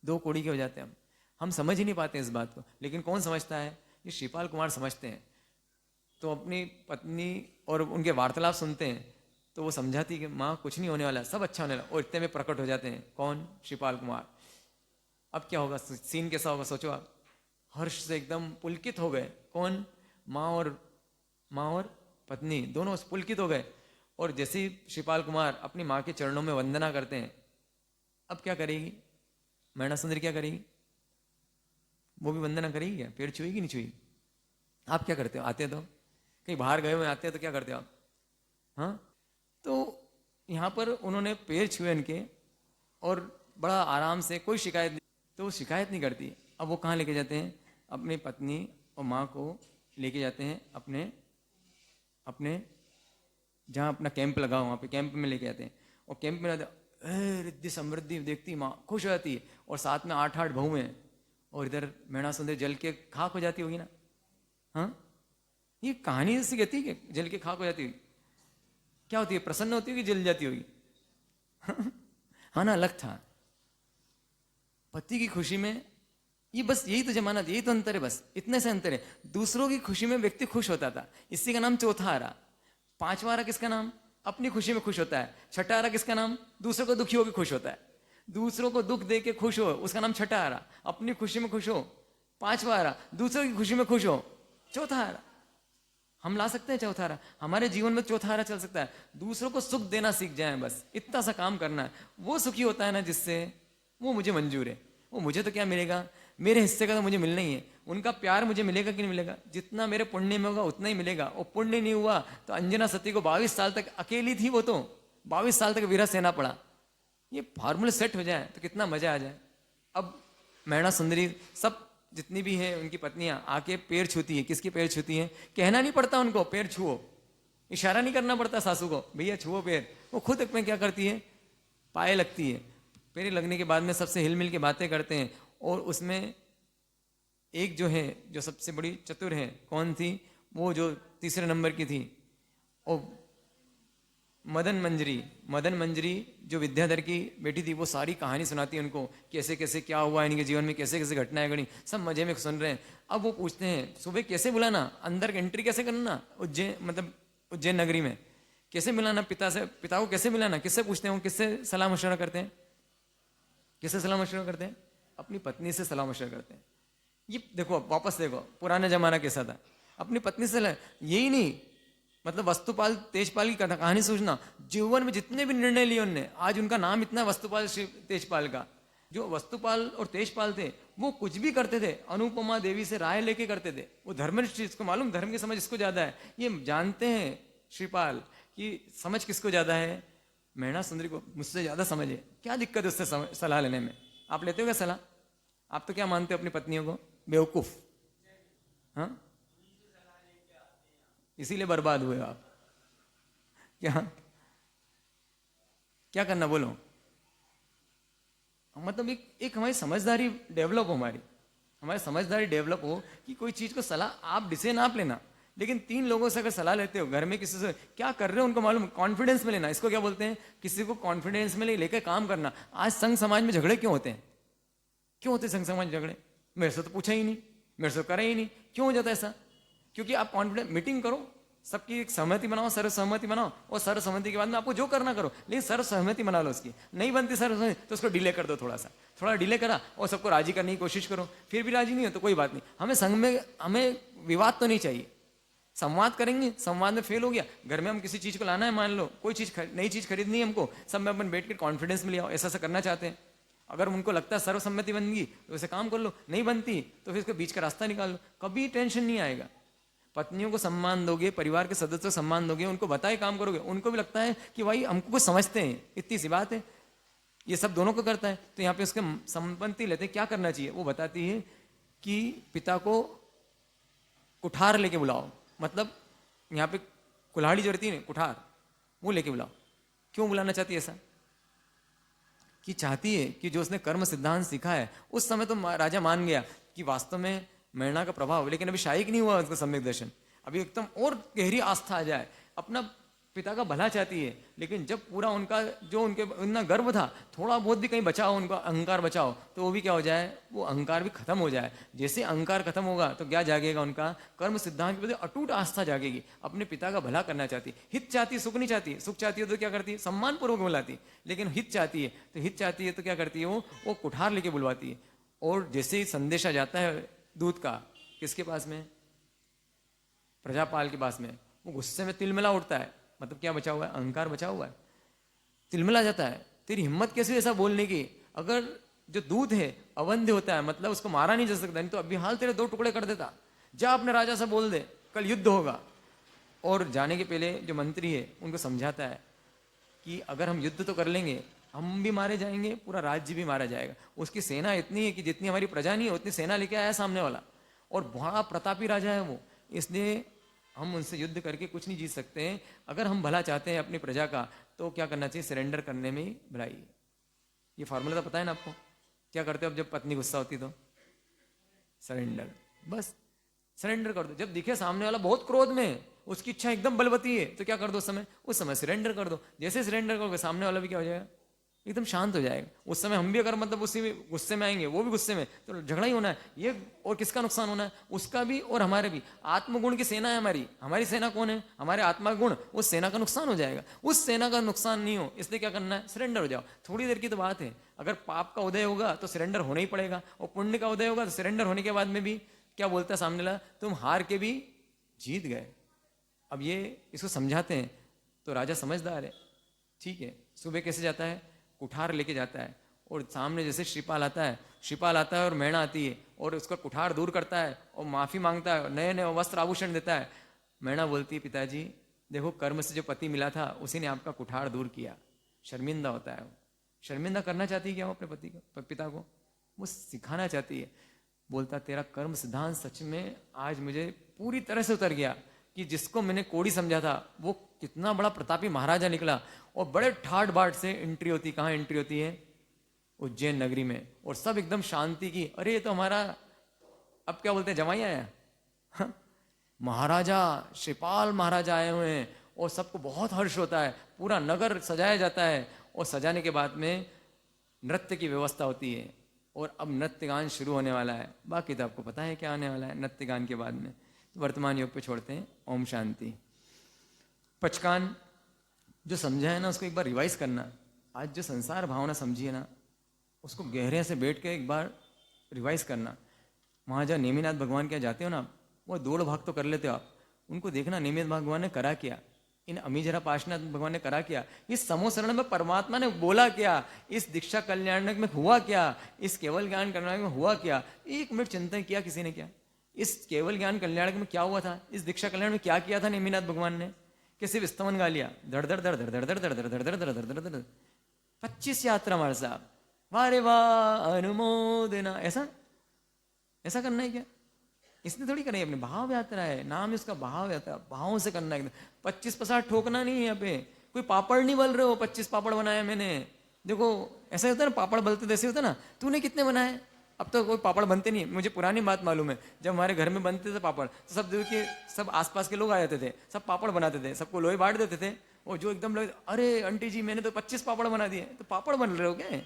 2 कौड़ी के हो जाते हैं। हम समझ ही नहीं पाते इस बात को, लेकिन कौन समझता है, ये श्रीपाल कुमार समझते हैं। तो अपनी पत्नी और उनके वार्तालाप सुनते हैं तो वो समझाती कि माँ कुछ नहीं होने वाला, सब अच्छा होने वाला, और इतने में प्रकट हो जाते हैं कौन, श्रीपाल कुमार। अब क्या होगा, सीन कैसा होगा सोचो आप, हर्ष से एकदम पुलकित हो गए, कौन, माँ और पत्नी दोनों पुलकित हो गए। और जैसे ही श्रीपाल कुमार अपनी माँ के चरणों में वंदना करते हैं, अब क्या करेगी मैना सुंदरी, क्या करेगी, वो भी वंदना करेगी क्या, पैर छुएगी नहीं छुएगी। आप क्या करते हो, आते तो कहीं बाहर गए हुए आते हैं तो क्या करते हो आप, हाँ। तो यहाँ पर उन्होंने पैर छुए इनके और बड़ा आराम से, कोई शिकायत नहीं, तो वो शिकायत नहीं करती। अब वो कहाँ लेके जाते हैं, अपनी पत्नी और माँ को लेके जाते हैं अपने जहाँ अपना कैंप लगा वहाँ पे, कैंप में लेके जाते हैं। और कैंप में रिद्धि समृद्धि देखती माँ खुश हो जाती है, और साथ में 8 बहू हैं, और इधर मैना सुंदरी जल के खाक हो जाती होगी ना, हाँ। ये कहानी ऐसी कहती है कि जल के खाक हो जाती होगी, क्या होती है, प्रसन्न होती होगी, जल जाती होगी, हाँ ना, अलग था पति की खुशी में। ये बस यही तो जमाना, यही तो अंतर है, बस इतने से अंतर है। दूसरों की खुशी में व्यक्ति खुश होता था, इसी का नाम चौथा आरा। 5वां आरा किसका नाम, अपनी खुशी में खुश होता है। 6ठा आरा किसका नाम, दूसरों को दुखी होकर खुश होता है, दूसरों को दुख दे के खुश हो, उसका नाम 6ठा आरा। अपनी खुशी में खुश हो, 5वां आरा, दूसरों की खुशी में खुश हो, 4था आरा। हम ला सकते हैं 4था आरा, हमारे जीवन में 4था आरा चल सकता है। दूसरों को सुख देना सीख जाएं, बस इतना सा काम करना है। वो सुखी होता है ना जिससे, वो मुझे मंजूर है। वो मुझे तो क्या मिलेगा, मेरे हिस्से का तो मुझे मिलना ही है। उनका प्यार मुझे मिलेगा कि नहीं मिलेगा, जितना मेरे पुण्य में होगा उतना ही मिलेगा। और पुण्य नहीं हुआ तो अंजना सती को 22 साल तक अकेली थी, वो तो 22 साल तक वीरा सेना पड़ा। ये फार्मूले सेट हो जाए तो कितना मजा आ जाए। अब मैना सुंदरी सब जितनी भी है उनकी पत्नियां आके पैर छूती है। किसके पैर छूती हैं, कहना नहीं पड़ता उनको पैर छुओ, इशारा नहीं करना पड़ता सासू को, भैया छुओ पैर। वो खुद में क्या करती है, पाए लगती है। पैर लगने के बाद में सबसे हिल मिल के बातें करते हैं। और उसमें एक जो है, जो सबसे बड़ी चतुर है, कौन थी वो, जो 3रे नंबर की थी, और मदन मंजरी जो विद्याधर की बेटी थी, वो सारी कहानी सुनाती है उनको, कैसे कैसे क्या हुआ इनके जीवन में, कैसे कैसे घटनाएं घड़ी, सब मजे में सुन रहे हैं। अब वो पूछते हैं सुबह कैसे बुलाना, अंदर एंट्री कैसे करना, उज्जैन नगरी में कैसे मिलाना, पिता को कैसे मिलाना, किससे पूछते हैं, किससे सलाह मशवरा करते हैं, किससे सलाह मशवरा करते हैं, अपनी पत्नी से सलाह मशवरा करते हैं। ये देखो, वापस देखो पुराना जमाना कैसा था, अपनी पत्नी से। यही नहीं, मतलब वस्तुपाल तेजपाल की कहानी सोचना, जीवन में जितने भी निर्णय लिए उनने, आज उनका नाम इतना वस्तुपाल तेजपाल का। जो वस्तुपाल और तेजपाल थे वो कुछ भी करते थे अनुपमा देवी से राय लेके करते थे। वो धर्मनिष्ठ, इसको मालूम धर्म की समझ इसको ज्यादा है। ये जानते हैं श्रीपाल कि समझ किसको ज्यादा है, मैना सुंदरी को मुझसे ज्यादा समझ है। क्या दिक्कत है उससे सलाह लेने में, आप लेते हो क्या सलाह? आप तो क्या मानते हो अपनी पत्नियों को, बेवकूफ, हाँ, इसीलिए बर्बाद हुए आप। क्या करना बोलो, मतलब एक हमारी समझदारी डेवलप हो, हमारी समझदारी डेवलप हो कि कोई चीज को सलाह आप डिसीजन आप लेना, लेकिन 3 लोगों से अगर सलाह लेते हो घर में, किसी से क्या कर रहे हो उनको मालूम, कॉन्फिडेंस में लेना, इसको क्या बोलते हैं, किसी को कॉन्फिडेंस में लेकर काम करना। आज संघ समाज में झगड़े क्यों होते हैं, क्यों होते संघ समाज झगड़े? मेरे से तो पूछा ही नहीं, मेरे से करा ही नहीं, क्यों हो जाता है ऐसा? क्योंकि आप कॉन्फिडेंस, मीटिंग करो, सबकी एक सहमति बनाओ, सर्वसहमति बनाओ, और सर्वसहमति के बाद में आपको जो करना करो, लेकिन सर्वसहमति बना लो उसकी। नहीं बनती सर्वसहमति तो उसको डिले कर दो, थोड़ा डिले करा और सबको राजी करने की कोशिश करो, फिर भी राजी नहीं हो तो कोई बात नहीं। हमें संघ में हमें विवाद तो नहीं चाहिए, संवाद करेंगे, संवाद में फेल हो गया, घर में हम किसी चीज को लाना है, मान लो कोई चीज नई चीज खरीदनी है हमको, सब में अपन बैठ कर कॉन्फिडेंस में ले आओ, ऐसा करना चाहते हैं। अगर उनको लगता है सर्वसम्मति बनेगी तो वैसे काम कर लो, नहीं बनती तो फिर इसके बीच का रास्ता निकाल लो, कभी टेंशन नहीं आएगा। पत्नियों को सम्मान दोगे, परिवार के सदस्यों को सम्मान दोगे, उनको बताए काम करोगे, उनको भी लगता है कि भाई हमको कुछ समझते हैं, इतनी सी बात है। ये सब दोनों को करता है। तो यहाँ पे उसके सम्मति लेते हैं, क्या करना चाहिए वो बताती है कि पिता को कुठार लेके बुलाओ, मतलब यहाँ पे कुल्हाड़ी जो रहती है ना, कुठार, वो लेके बुलाओ। क्यों बुलाना चाहती है ऐसा? कि चाहती है कि जो उसने कर्म सिद्धांत सीखा है, उस समय तो राजा मान गया कि वास्तव में मैणा का प्रभाव, लेकिन अभी शायक नहीं हुआ उसका सम्यक दर्शन, अभी एकदम और गहरी आस्था आ जाए, अपना पिता का भला चाहती है। लेकिन जब पूरा उनका जो उनके इतना गर्व था, थोड़ा बहुत भी कहीं बचाओ, उनका अहंकार बचाओ, तो वो भी क्या हो जाए, वो अहंकार भी खत्म हो जाए। जैसे अहंकार खत्म होगा तो क्या जागेगा, उनका कर्म सिद्धांत के प्रति अटूट आस्था जागेगी। अपने पिता का भला करना चाहती, हित चाहती, सुख नहीं चाहती। सुख चाहती है तो क्या करती है, सम्मान पूर्वक बुलाती, लेकिन हित चाहती है तो क्या करती है, वो कुठार लेके बुलवाती है। और जैसे ही संदेशा जाता है दूत का, किसके पास में, प्रजापाल के पास में, वो गुस्से में तिलमिला उठता है। मतलब क्या बचा हुआ है, अहंकार बचा हुआ है, तिलमिला जाता है। तेरी हिम्मत कैसे ऐसा बोलने की, अगर जो दूत है अवंध्य होता है, मतलब उसको मारा नहीं जा सकता, नहीं तो अभी हाल तेरे 2 टुकड़े कर देता। जा अपने राजा से बोल दे, कल युद्ध होगा। और जाने के पहले जो मंत्री है उनको समझाता है कि अगर हम युद्ध तो कर लेंगे, हम भी मारे जाएंगे, पूरा राज्य भी मारा जाएगा। उसकी सेना इतनी है कि जितनी हमारी प्रजा नहीं है उतनी सेना लेके आया सामने वाला, और बड़ा प्रतापी राजा है वो, इसलिए हम उनसे युद्ध करके कुछ नहीं जीत सकते हैं। अगर हम भला चाहते हैं अपनी प्रजा का, तो क्या करना चाहिए, सरेंडर करने में ही भलाई। ये फार्मूला तो पता है ना आपको, क्या करते हो अब जब पत्नी गुस्सा होती तो, सरेंडर, बस सरेंडर कर दो। जब दिखे सामने वाला बहुत क्रोध में, उसकी इच्छा एकदम बलवती है, तो क्या कर दो, उस समय सरेंडर कर दो। जैसे सरेंडर करोगे सामने वाला भी क्या हो जाएगा, एकदम शांत हो जाएगा। उस समय हम भी अगर मतलब उसी में गुस्से में आएंगे, वो भी गुस्से में, तो झगड़ा ही होना है ये। और किसका नुकसान होना है, उसका भी और हमारे भी। आत्मगुण की सेना है हमारी सेना कौन है, हमारे आत्मा गुण, उस सेना का नुकसान हो जाएगा। उस सेना का नुकसान नहीं हो, इसलिए क्या करना है, सरेंडर हो जाओ। थोड़ी देर की तो बात है, अगर पाप का उदय होगा तो सरेंडर होना ही पड़ेगा, और पुण्य का उदय होगा तो सरेंडर होने के बाद में भी क्या बोलता है सामने वाला, तुम हार के भी जीत गए। अब ये इसको समझाते हैं तो राजा समझदार है, ठीक है। सुबह कैसे जाता है, कुठार लेके जाता है, और सामने जैसे श्रीपाल आता है और मैणा आती है, और उसका कुठार दूर करता है और माफी मांगता है, नए नए वस्त्र आभूषण देता है। मैणा बोलती है, पिताजी देखो, कर्म से जो पति मिला था उसी ने आपका कुठार दूर किया। शर्मिंदा होता है वो, शर्मिंदा करना चाहती है क्या वो अपने पति को, पिता को, वो सिखाना चाहती है। बोलता, तेरा कर्म सिद्धांत सच में आज मुझे पूरी तरह से उतर गया, कि जिसको मैंने कोड़ी समझा था वो कितना बड़ा प्रतापी महाराजा निकला। और बड़े ठाट बाट से एंट्री होती, कहाँ एंट्री होती है, उज्जैन नगरी में, और सब एकदम शांति की। अरे ये तो हमारा, अब क्या बोलते हैं, जमाई आया, महाराजा श्रीपाल महाराजा आए हुए हैं, और सबको बहुत हर्ष होता है। पूरा नगर सजाया जाता है, और सजाने के बाद में नृत्य की व्यवस्था होती है, और अब नृत्य गान शुरू होने वाला है। बाकी तो आपको पता है क्या आने वाला है नृत्य गान के बाद में। तो वर्तमान योग पे छोड़ते हैं। ओम शांति। पचकान जो समझा है ना, उसको एक बार रिवाइज करना। आज जो संसार भावना समझी है ना, उसको गहरे से बैठ के एक बार रिवाइज करना। वहाँ जब नेमिनाथ भगवान के जाते हो ना, वो 2 भाग तो कर लेते हो आप, उनको देखना नेमिनाथ भगवान ने करा क्या, इन अमीजरा पाशनाथ भगवान ने करा क्या, इस समोसरण में परमात्मा ने बोला क्या, इस दीक्षा कल्याणक में हुआ क्या, इस केवल ज्ञान कल्याणक में हुआ क्या। 1 मिनट चिंतन किया किसी ने क्या, इस केवल ज्ञान कल्याणक में क्या हुआ था, इस दीक्षा कल्याण में क्या किया था नेमिनाथ भगवान ने। कैसे विस्तमन गा लिया, धड़ धड़ धड़ धड़ धड़ धड़ धड़ धड़ धड़ धड़ धड़ धड़ धड़ धड़ 25 यात्रा मार साहब, वारे वाह अनुमोदना। ऐसा करना है क्या, इसने थोड़ी करना है, अपने भाव यात्रा है, नाम है उसका भाव यात्रा, भावों से करना है। 25-50 ठोकना नहीं है यहाँ पे, कोई पापड़ नहीं बल रहे हो, 25 पापड़ बनाया मैंने। देखो ऐसा होता है ना, पापड़ बलते जैसे होता है ना, तूने कितने बनाए, अब तो कोई पापड़ बनते नहीं। मुझे पुरानी बात मालूम है, जब हमारे घर में बनते थे पापड़, तो सब देखिए सब आसपास के लोग आ जाते थे, सब पापड़ बनाते थे, सबको लोहे बांट देते थे। और जो एकदम लोग, अरे आंटी जी मैंने तो 25 पापड़ बना दिए, तो पापड़ बन रहे हो क्या?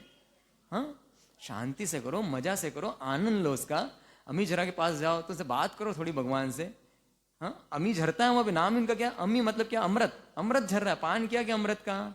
हाँ, शांति से करो, मजा से करो, आनंद लो उसका। अमी जरा के पास जाओ तो उससे बात करो थोड़ी भगवान से, हाँ, अमी झरता है वहां पे, नाम इनका क्या, अमी मतलब क्या, अमृत, अमृत झर रहा है, पान किया क्या अमृत का।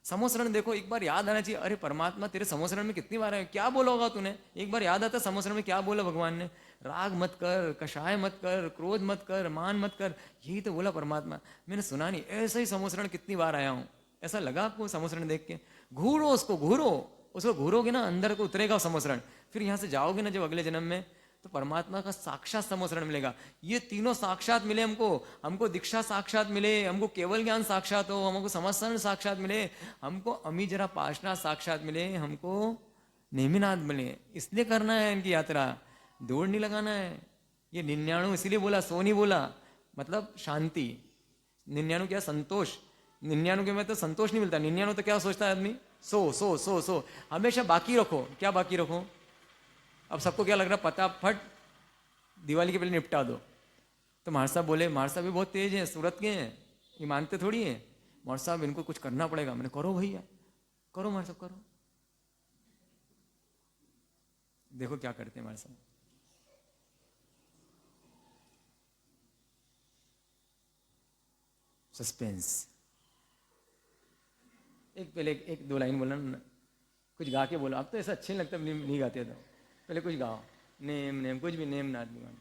समोसरण देखो, एक बार याद आना चाहिए, अरे परमात्मा तेरे समोसरण में कितनी बार है, क्या बोला होगा तूने, एक बार याद आता समोसरण में क्या बोला भगवान ने, राग मत कर, कषाय मत कर, क्रोध मत कर, मान मत कर, यही तो बोला परमात्मा। मैंने सुना नहीं, ऐसा ही समोसरण कितनी बार आया हूँ। ऐसा लगा आपको समोसरण देख के? घूरो उसको, घूरो उसको, घूरोगे ना अंदर को उतरेगा समोसरण, फिर यहाँ से जाओगे ना जब अगले जन्म में, तो परमात्मा का साक्षात समोसरण मिलेगा। ये तीनों साक्षात मिले हमको, हमको दीक्षा साक्षात मिले, हमको केवल ज्ञान साक्षात हो, हमको समस्तरण साक्षात मिले, हमको अमी जरा पाशना साक्षात मिले, हमको नेमिनाथ मिले, इसलिए करना है इनकी यात्रा, दौड़ नहीं लगाना है। ये 99 इसीलिए बोला, 100 नहीं बोला, मतलब शांति। 99 क्या, संतोष। 99 के में तो संतोष नहीं मिलता, 99 तो क्या सोचता है आदमी, सो सो सो सो, हमेशा बाकी रखो। क्या बाकी रखो? अब सबको क्या लग रहा है, फटाफट दिवाली के पहले निपटा दो। तो मार साहब बोले, मार साहब भी बहुत तेज हैं, सूरत के हैं, ये मानते थोड़ी हैं। मार साहब इनको कुछ करना पड़ेगा। मैंने करो भैया, करो मार साहब, करो। देखो क्या करते हैं मार साहब। सस्पेंस। एक पहले एक दो लाइन बोला ना, कुछ गा के बोला। अब तो ऐसा अच्छे नहीं लगता, नहीं गाते तो पहले कुछ गाओ, नेम नेम कुछ भी, नेम नाथ भगवान।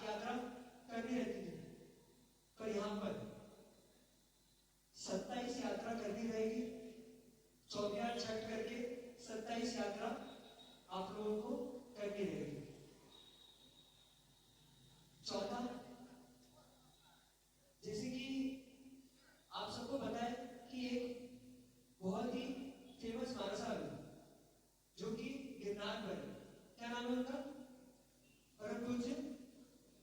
8 यात्रा करनी रहती थी, पर यहाँ पर 27 यात्रा करनी रहेगी। 24 छठ करके 27 यात्रा आप लोगों को करनी रहेगी। 14, जैसे कि आप सबको पता है कि एक बहुत ही फेमस मानसा है जो कि गिरनार पर है। क्या नाम है उनका? परम पूज्य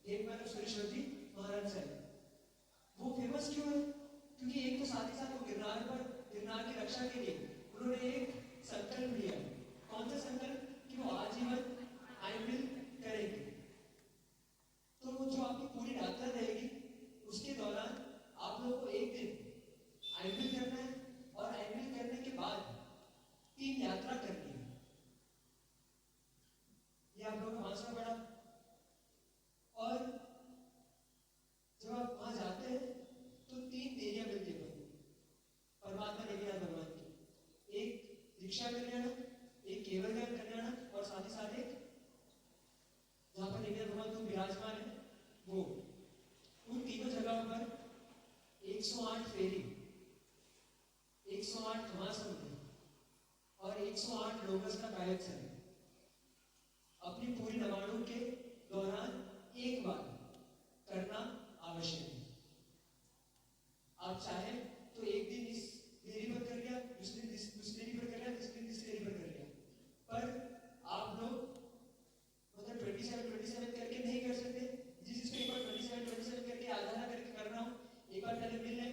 एक सुरेश्वर जी महाराज साहब। वो फेमस क्यों है? क्योंकि एक तो साथ ही साथ वो गिरनार पर गिरनार की रक्षा के लिए उन्होंने एक संकल्प लिया। कौन सा संकल्प? कि वो आजीवन आईबिल करेंगे। तो जो आपकी पूरी यात्रा रहेगी उसके दौरान आप लोगों को एक दिन आईबिल करना है और आईबिल करने के बाद 3 यात्रा करनी है। ये आप लोगों को समझना पड़ा। और जब आप वहां जाते हैं तो 3 देरियां मिलती है परमात्मा नेमिनाथ भगवान की। एक दीक्षा कल्याण, एक केवल ज्ञान कल्याण और साथ ही साथ एक जहां पर नेमिनाथ भगवान को विराजमान है वो। उन तीनों जगहों पर 108 फेरी, 108 घमासान और 108 लोगस का गायक है। अपनी पूरी नवाणु के दौरान एक बार करना आवश्यक है। आप चाहे तो एक दिन इस देरी पर कर लिया, दूसरे दिन उस देरी पर कर लिया, तीसरे दिन इस देरी पर कर लिया, पर आप लोग मतलब 27 करके नहीं कर सकते। जिसको एक बार 27 करके आधा करके कर रहा हूँ, एक बार पहले मिल ले,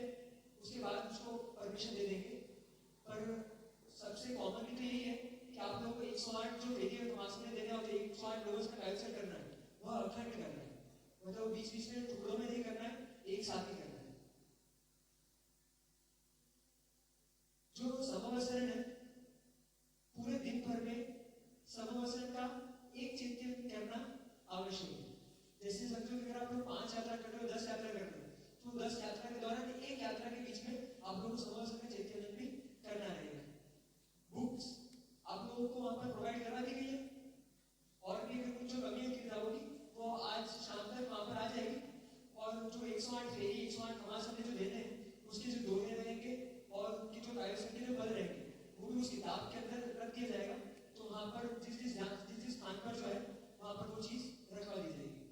उसके बाद उसको परमिशन दे देंगे। पर सबसे कॉमन तो यही है कि आप लोगों को 108 जो फेरी और घमासान देने होते हैं, 108 लोगों का आयोजन करना है, वह अखंड करना है। मतलब बीच बीच में टुकड़ों में नहीं करना है, एक साथ ही करना है। जो समवसरण है, पूरे दिन भर में समवसरण का एक चिंतन करना आवश्यक है। जैसे समझो कि अगर आप लोग 5 यात्रा कर रहे हो, 10 यात्रा कर रहे हो, तो 10 यात्रा के दौरान एक यात्रा के बीच में आप लोगों को समवसरण का चिंतन भी करना रहेगा। बुक्स आप लोगों को वहां पर प्रोवाइड करवा दी गई है, और भी अगर कुछ जो कमी की होगी वो आज शाम तक वहां पर आ जाएगी। और जो 108 फेरी 108 घमासान जो देने हैं उसके जो दोहे रहेंगे और उनकी जो कार्यशक्ति जो बल रहेंगे वो भी उस किताब के अंदर रख दिया जाएगा। तो वहां पर जिस स्थान पर जो है वहां पर वो चीज रखवा दी जाएगी।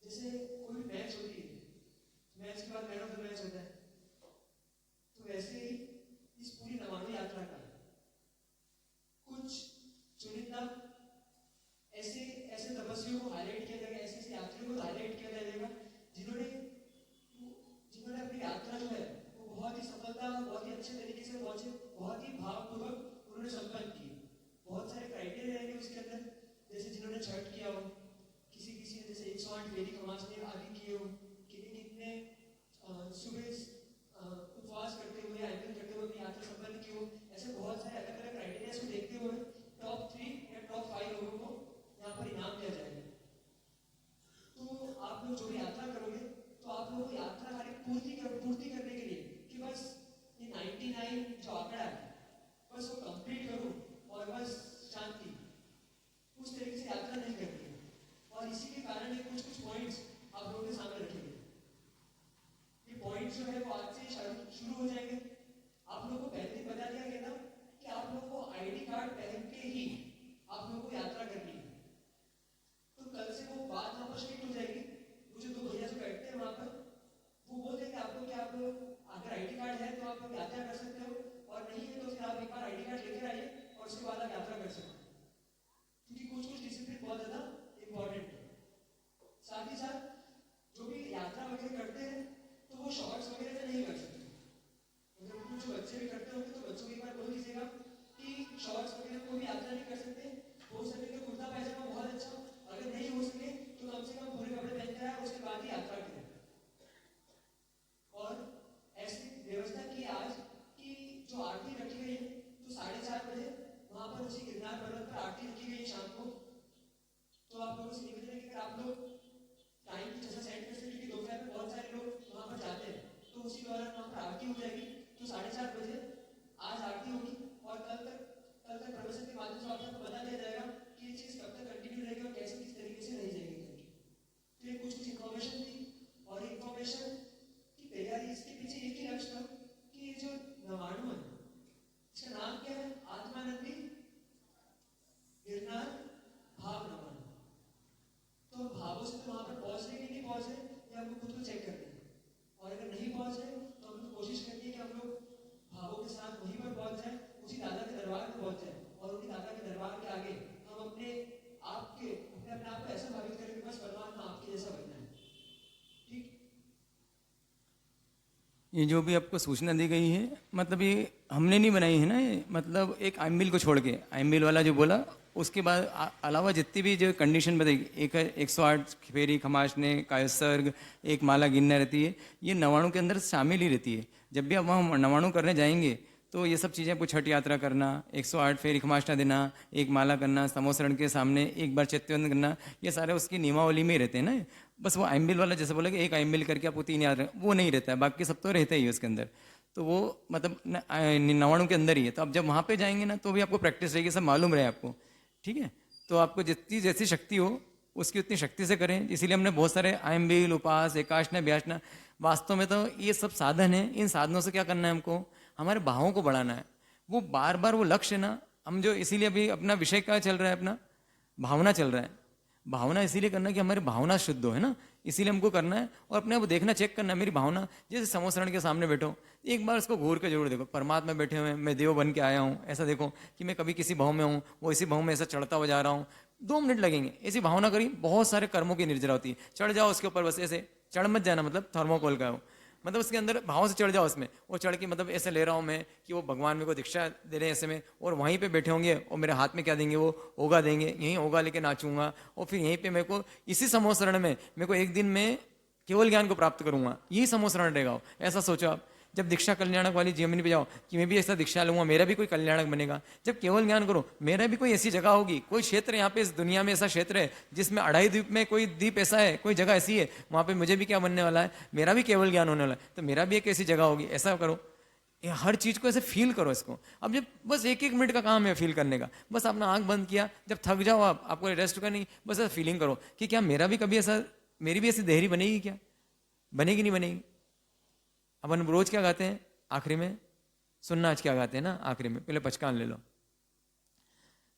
जैसे कोई मैच होती है, मैच के बाद मैन ऑफ द मैच होता है, तो वैसे ही इस पूरी नवाणु यात्रा का कुछ चुनिंदा ऐसे तपस्वियों को हाईलाइट किया जाएगा, ऐसे यात्रियों को हाईलाइट किया जाएगा जिन्होंने अपनी यात्रा जो है वो बहुत ही सफलता, बहुत ही अच्छे तरीके से पहुंचे, बहुत ही भावपूर्वक उन्होंने संपन्न की। ये जो भी आपको सूचना दी गई है, मतलब ये हमने नहीं बनाई है ना, ये मतलब एक आइम्बिल को छोड़ के, आइम्बिल वाला जो बोला उसके बाद अलावा जितनी भी जो कंडीशन बताई, 108 फेरी खमाशने, कायसर्ग, एक माला गिनना रहती है, ये 99 के अंदर शामिल ही रहती है। जब भी आप वहाँ 99 करने जाएंगे तो ये सब चीज़ें आपको छठ यात्रा करना, 108 फेरी खमाशना देना, एक माला करना, समोसरण के सामने एक बार चित्तवंदन करना, ये सारे उसकी नियमावली में ही रहते हैं ना। बस वो आइम्बिल वाला जैसे बोला कि एक आइम्बिल करके आपको 3 याद वो नहीं रहता है, बाकी सब तो रहता ही है उसके अंदर। तो वो मतलब 99 के अंदर ही है। तो अब जब वहाँ पे जाएंगे ना तो भी आपको प्रैक्टिस रहेगी, सब मालूम रहे आपको, ठीक है। तो आपको जितनी जैसी शक्ति हो उसकी उतनी शक्ति से करें। इसीलिए हमने बहुत सारे आइम्बिल, उपास, एकाशना, व्यासना, वास्तव में तो ये सब साधन है। इन साधनों से क्या करना है, हमको हमारे भावों को बढ़ाना है। वो बार बार वो लक्ष्य ना, हम जो इसीलिए अभी अपना विषय क्या चल रहा है, अपना भावना चल रहा है। भावना इसीलिए करना कि हमारी भावना शुद्ध हो, है ना, इसीलिए हमको करना है। और अपने आप देखना, चेक करना है मेरी भावना। जैसे समोसरण के सामने बैठो, एक बार उसको घूर के जरूर देखो, परमात्मा बैठे हुए हैं, मैं देव बन के आया हूँ, ऐसा देखो कि मैं कभी किसी भाव में हूँ, वो इसी भाव में ऐसा चढ़ता हुआ जा रहा हूँ। 2 मिनट लगेंगे, ऐसी भावना करी। बहुत सारे कर्मों की निर्जरा होती है, चढ़ जाओ उसके ऊपर, बस ऐसे चढ़ मत जाना, मतलब थर्मोकोल का हो, मतलब उसके अंदर भाव से चढ़ जाओ उसमें। वो चढ़ के मतलब ऐसे ले रहा हूँ मैं कि वो भगवान मेरे को दीक्षा दे रहे हैं ऐसे में, और वहीं पे बैठे होंगे और मेरे हाथ में क्या देंगे, वो होगा देंगे, यहीं होगा लेके नाचूंगा, और फिर यहीं पे मेरे को इसी समोसरण में मेरे को एक दिन में केवल ज्ञान को प्राप्त करूंगा, यही समोसरण रहेगा। ऐसा सोचो आप, जब दीक्षा कल्याणक वाली जीवनी पे जाओ कि मैं भी ऐसा दीक्षा लूंगा, मेरा भी कोई कल्याणक बनेगा। जब केवल ज्ञान करो, मेरा भी कोई ऐसी जगह होगी, कोई क्षेत्र यहाँ पे इस दुनिया में ऐसा क्षेत्र है जिसमें 2.5 द्वीप में कोई द्वीप ऐसा है, कोई जगह ऐसी है, वहाँ पे मुझे भी क्या बनने वाला है, मेरा भी केवल ज्ञान होने वाला है, तो मेरा भी एक ऐसी जगह होगी। ऐसा करो, हर चीज को ऐसे फील करो इसको। अब जब बस 1-1 मिनट का काम है फील करने का, बस अपना आंख बंद किया, जब थक जाओ आपको रेस्ट करनी, बस ऐसा फीलिंग करो कि क्या मेरा भी कभी ऐसा, मेरी भी ऐसी देहरी बनेगी, क्या बनेगी, नहीं बनेगी। अपन रोज क्या गाते हैं आखिरी में, सुनना आज क्या गाते हैं ना आखिरी में, पहले पचकान ले लो,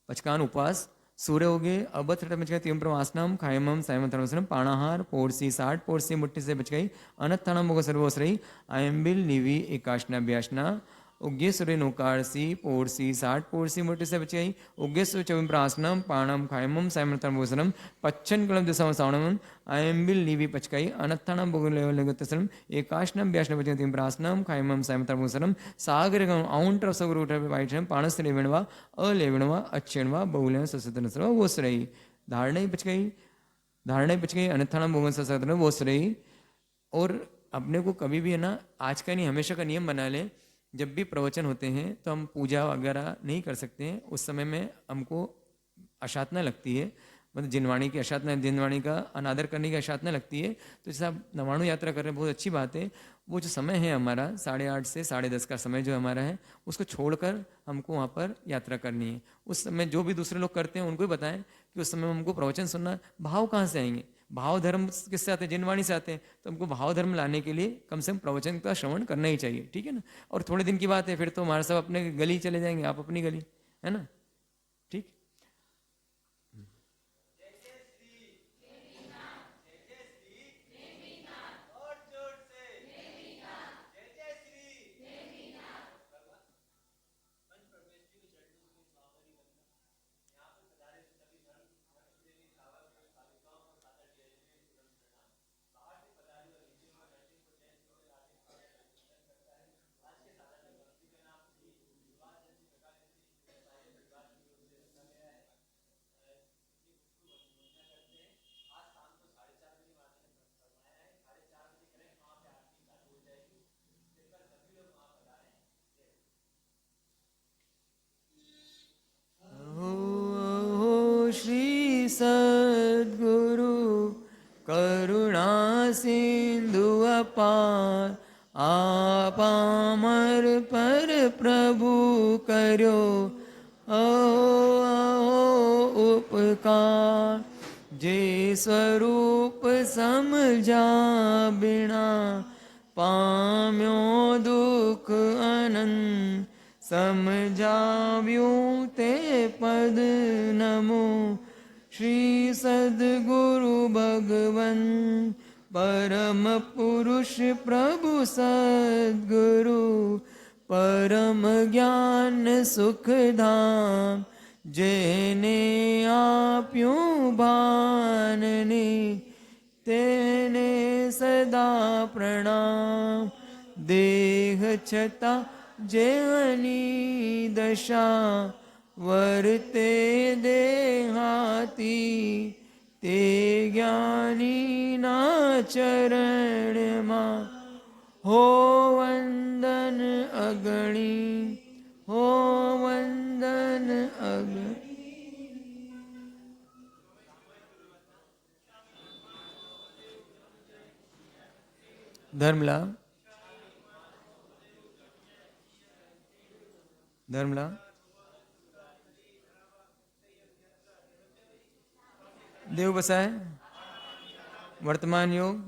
पचकान उपवास सूर्य हो गए, अबत तीन प्रवासनम खायमम सायम धर्मसनम पाणाहार पोरसी 60 पोरसी मुट्ठी से बच गई अनत्थानम मुग सर्वोसरई आयम्बिल निवी एकाशना व्यासना उग्गे सूर्य नौकारसी पोरसी 60 पोरसी मुट्ठी से बच गई उग्गे सूर्य चविम प्रासनम पाणम खायमम सायम धर्मसनम पच्चन कलम दिशा सावणम आयम्बिल निवी पचकाई अनत्थानम बुगुलेवलगतसनम एकाशनम व्यासना बच तीन प्रासनम खायमम सायम धर्मसनम सागर आउंटर सगुरुट वाइटम पाणस लेविणवा अलेविणवा अच्छेणवा बहुले ससतन सर्व वो रही धारणा बच गई, धारणा बच गई अनत्थानम भोगन ससतन वो रही। और अपने को कभी भी है ना, आज का नहीं हमेशा का नियम बना ले, जब भी प्रवचन होते हैं तो हम पूजा वगैरह नहीं कर सकते हैं। उस समय में हमको अशातना लगती है, मतलब जिनवाणी की अशातना, जिनवाणी का अनादर करने की अशातना लगती है। तो जैसे आप नवाणु यात्रा कर रहे हैं, बहुत अच्छी बात है। वो जो समय है हमारा 8:30 से 10:30 का समय जो हमारा है, उसको छोड़कर हमको वहाँ पर यात्रा करनी है। उस समय जो भी दूसरे लोग करते हैं उनको भी बताएं कि उस समय हमको प्रवचन सुनना। भाव कहाँ से आएंगे, भाव धर्म किससे आते हैं, जिनवाणी से आते हैं। तो हमको भाव धर्म लाने के लिए कम से कम प्रवचन का श्रवण करना ही चाहिए, ठीक है ना। और थोड़े दिन की बात है, फिर तो हमारे सब अपने गली चले जाएंगे, आप अपनी गली, है ना, ठीक। सद्गुरु करुणा सिंधु अपार आपामर पर प्रभु करो उपकार। जे स्वरूप समझा बिना पाम्यो दुख अनंत समझाव्यू ते पद नमो श्री सद्गुरु भगवन परम पुरुष प्रभु सद्गुरु परम ज्ञान सुख धाम जेने आप्यूं भानने तेने सदा प्रणाम। दे छता जेवनी दशा वर्ते देहाती તે જ્ઞાનીના ચરણમાં હો વંદન અગણી હો વંદન અગણી. ધર્મલા ધર્મલા देव बसाए वर्तमान योग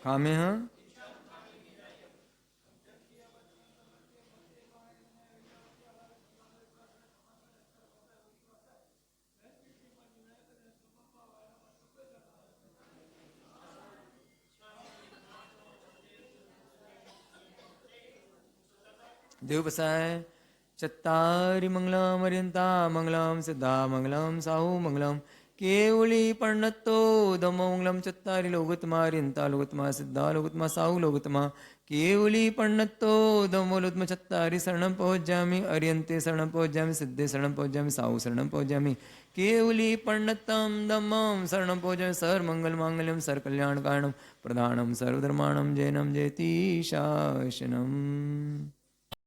कामे हाँ देव बसाए चत्तारि मंगलम अर्यंता मंगलम सिद्धा मंगलम साहु मंगलम केवली पण्णत्तो धम्मो मंगलम चत्तारि लोगोत्तमा अर्यंता लोगोत्तमा सिद्धा लोगोत्तमा साहु लोगोत्तमा केवली पण्णत्तो धम्मो लोगोत्तमा चत्तारि शरणं पहुँचामि अर्यन्ते शरणं पहुँचामि सिद्धे शरणं पहुँचामि साहु शरणं पहुँचामि केवली पण्णत्तं धम्मं शरणं पहुँचामि सर मंगल मांगल्यम सर कल्याण कारणम प्रधानम सर्वधर्माणम जैनम जयति शासनम.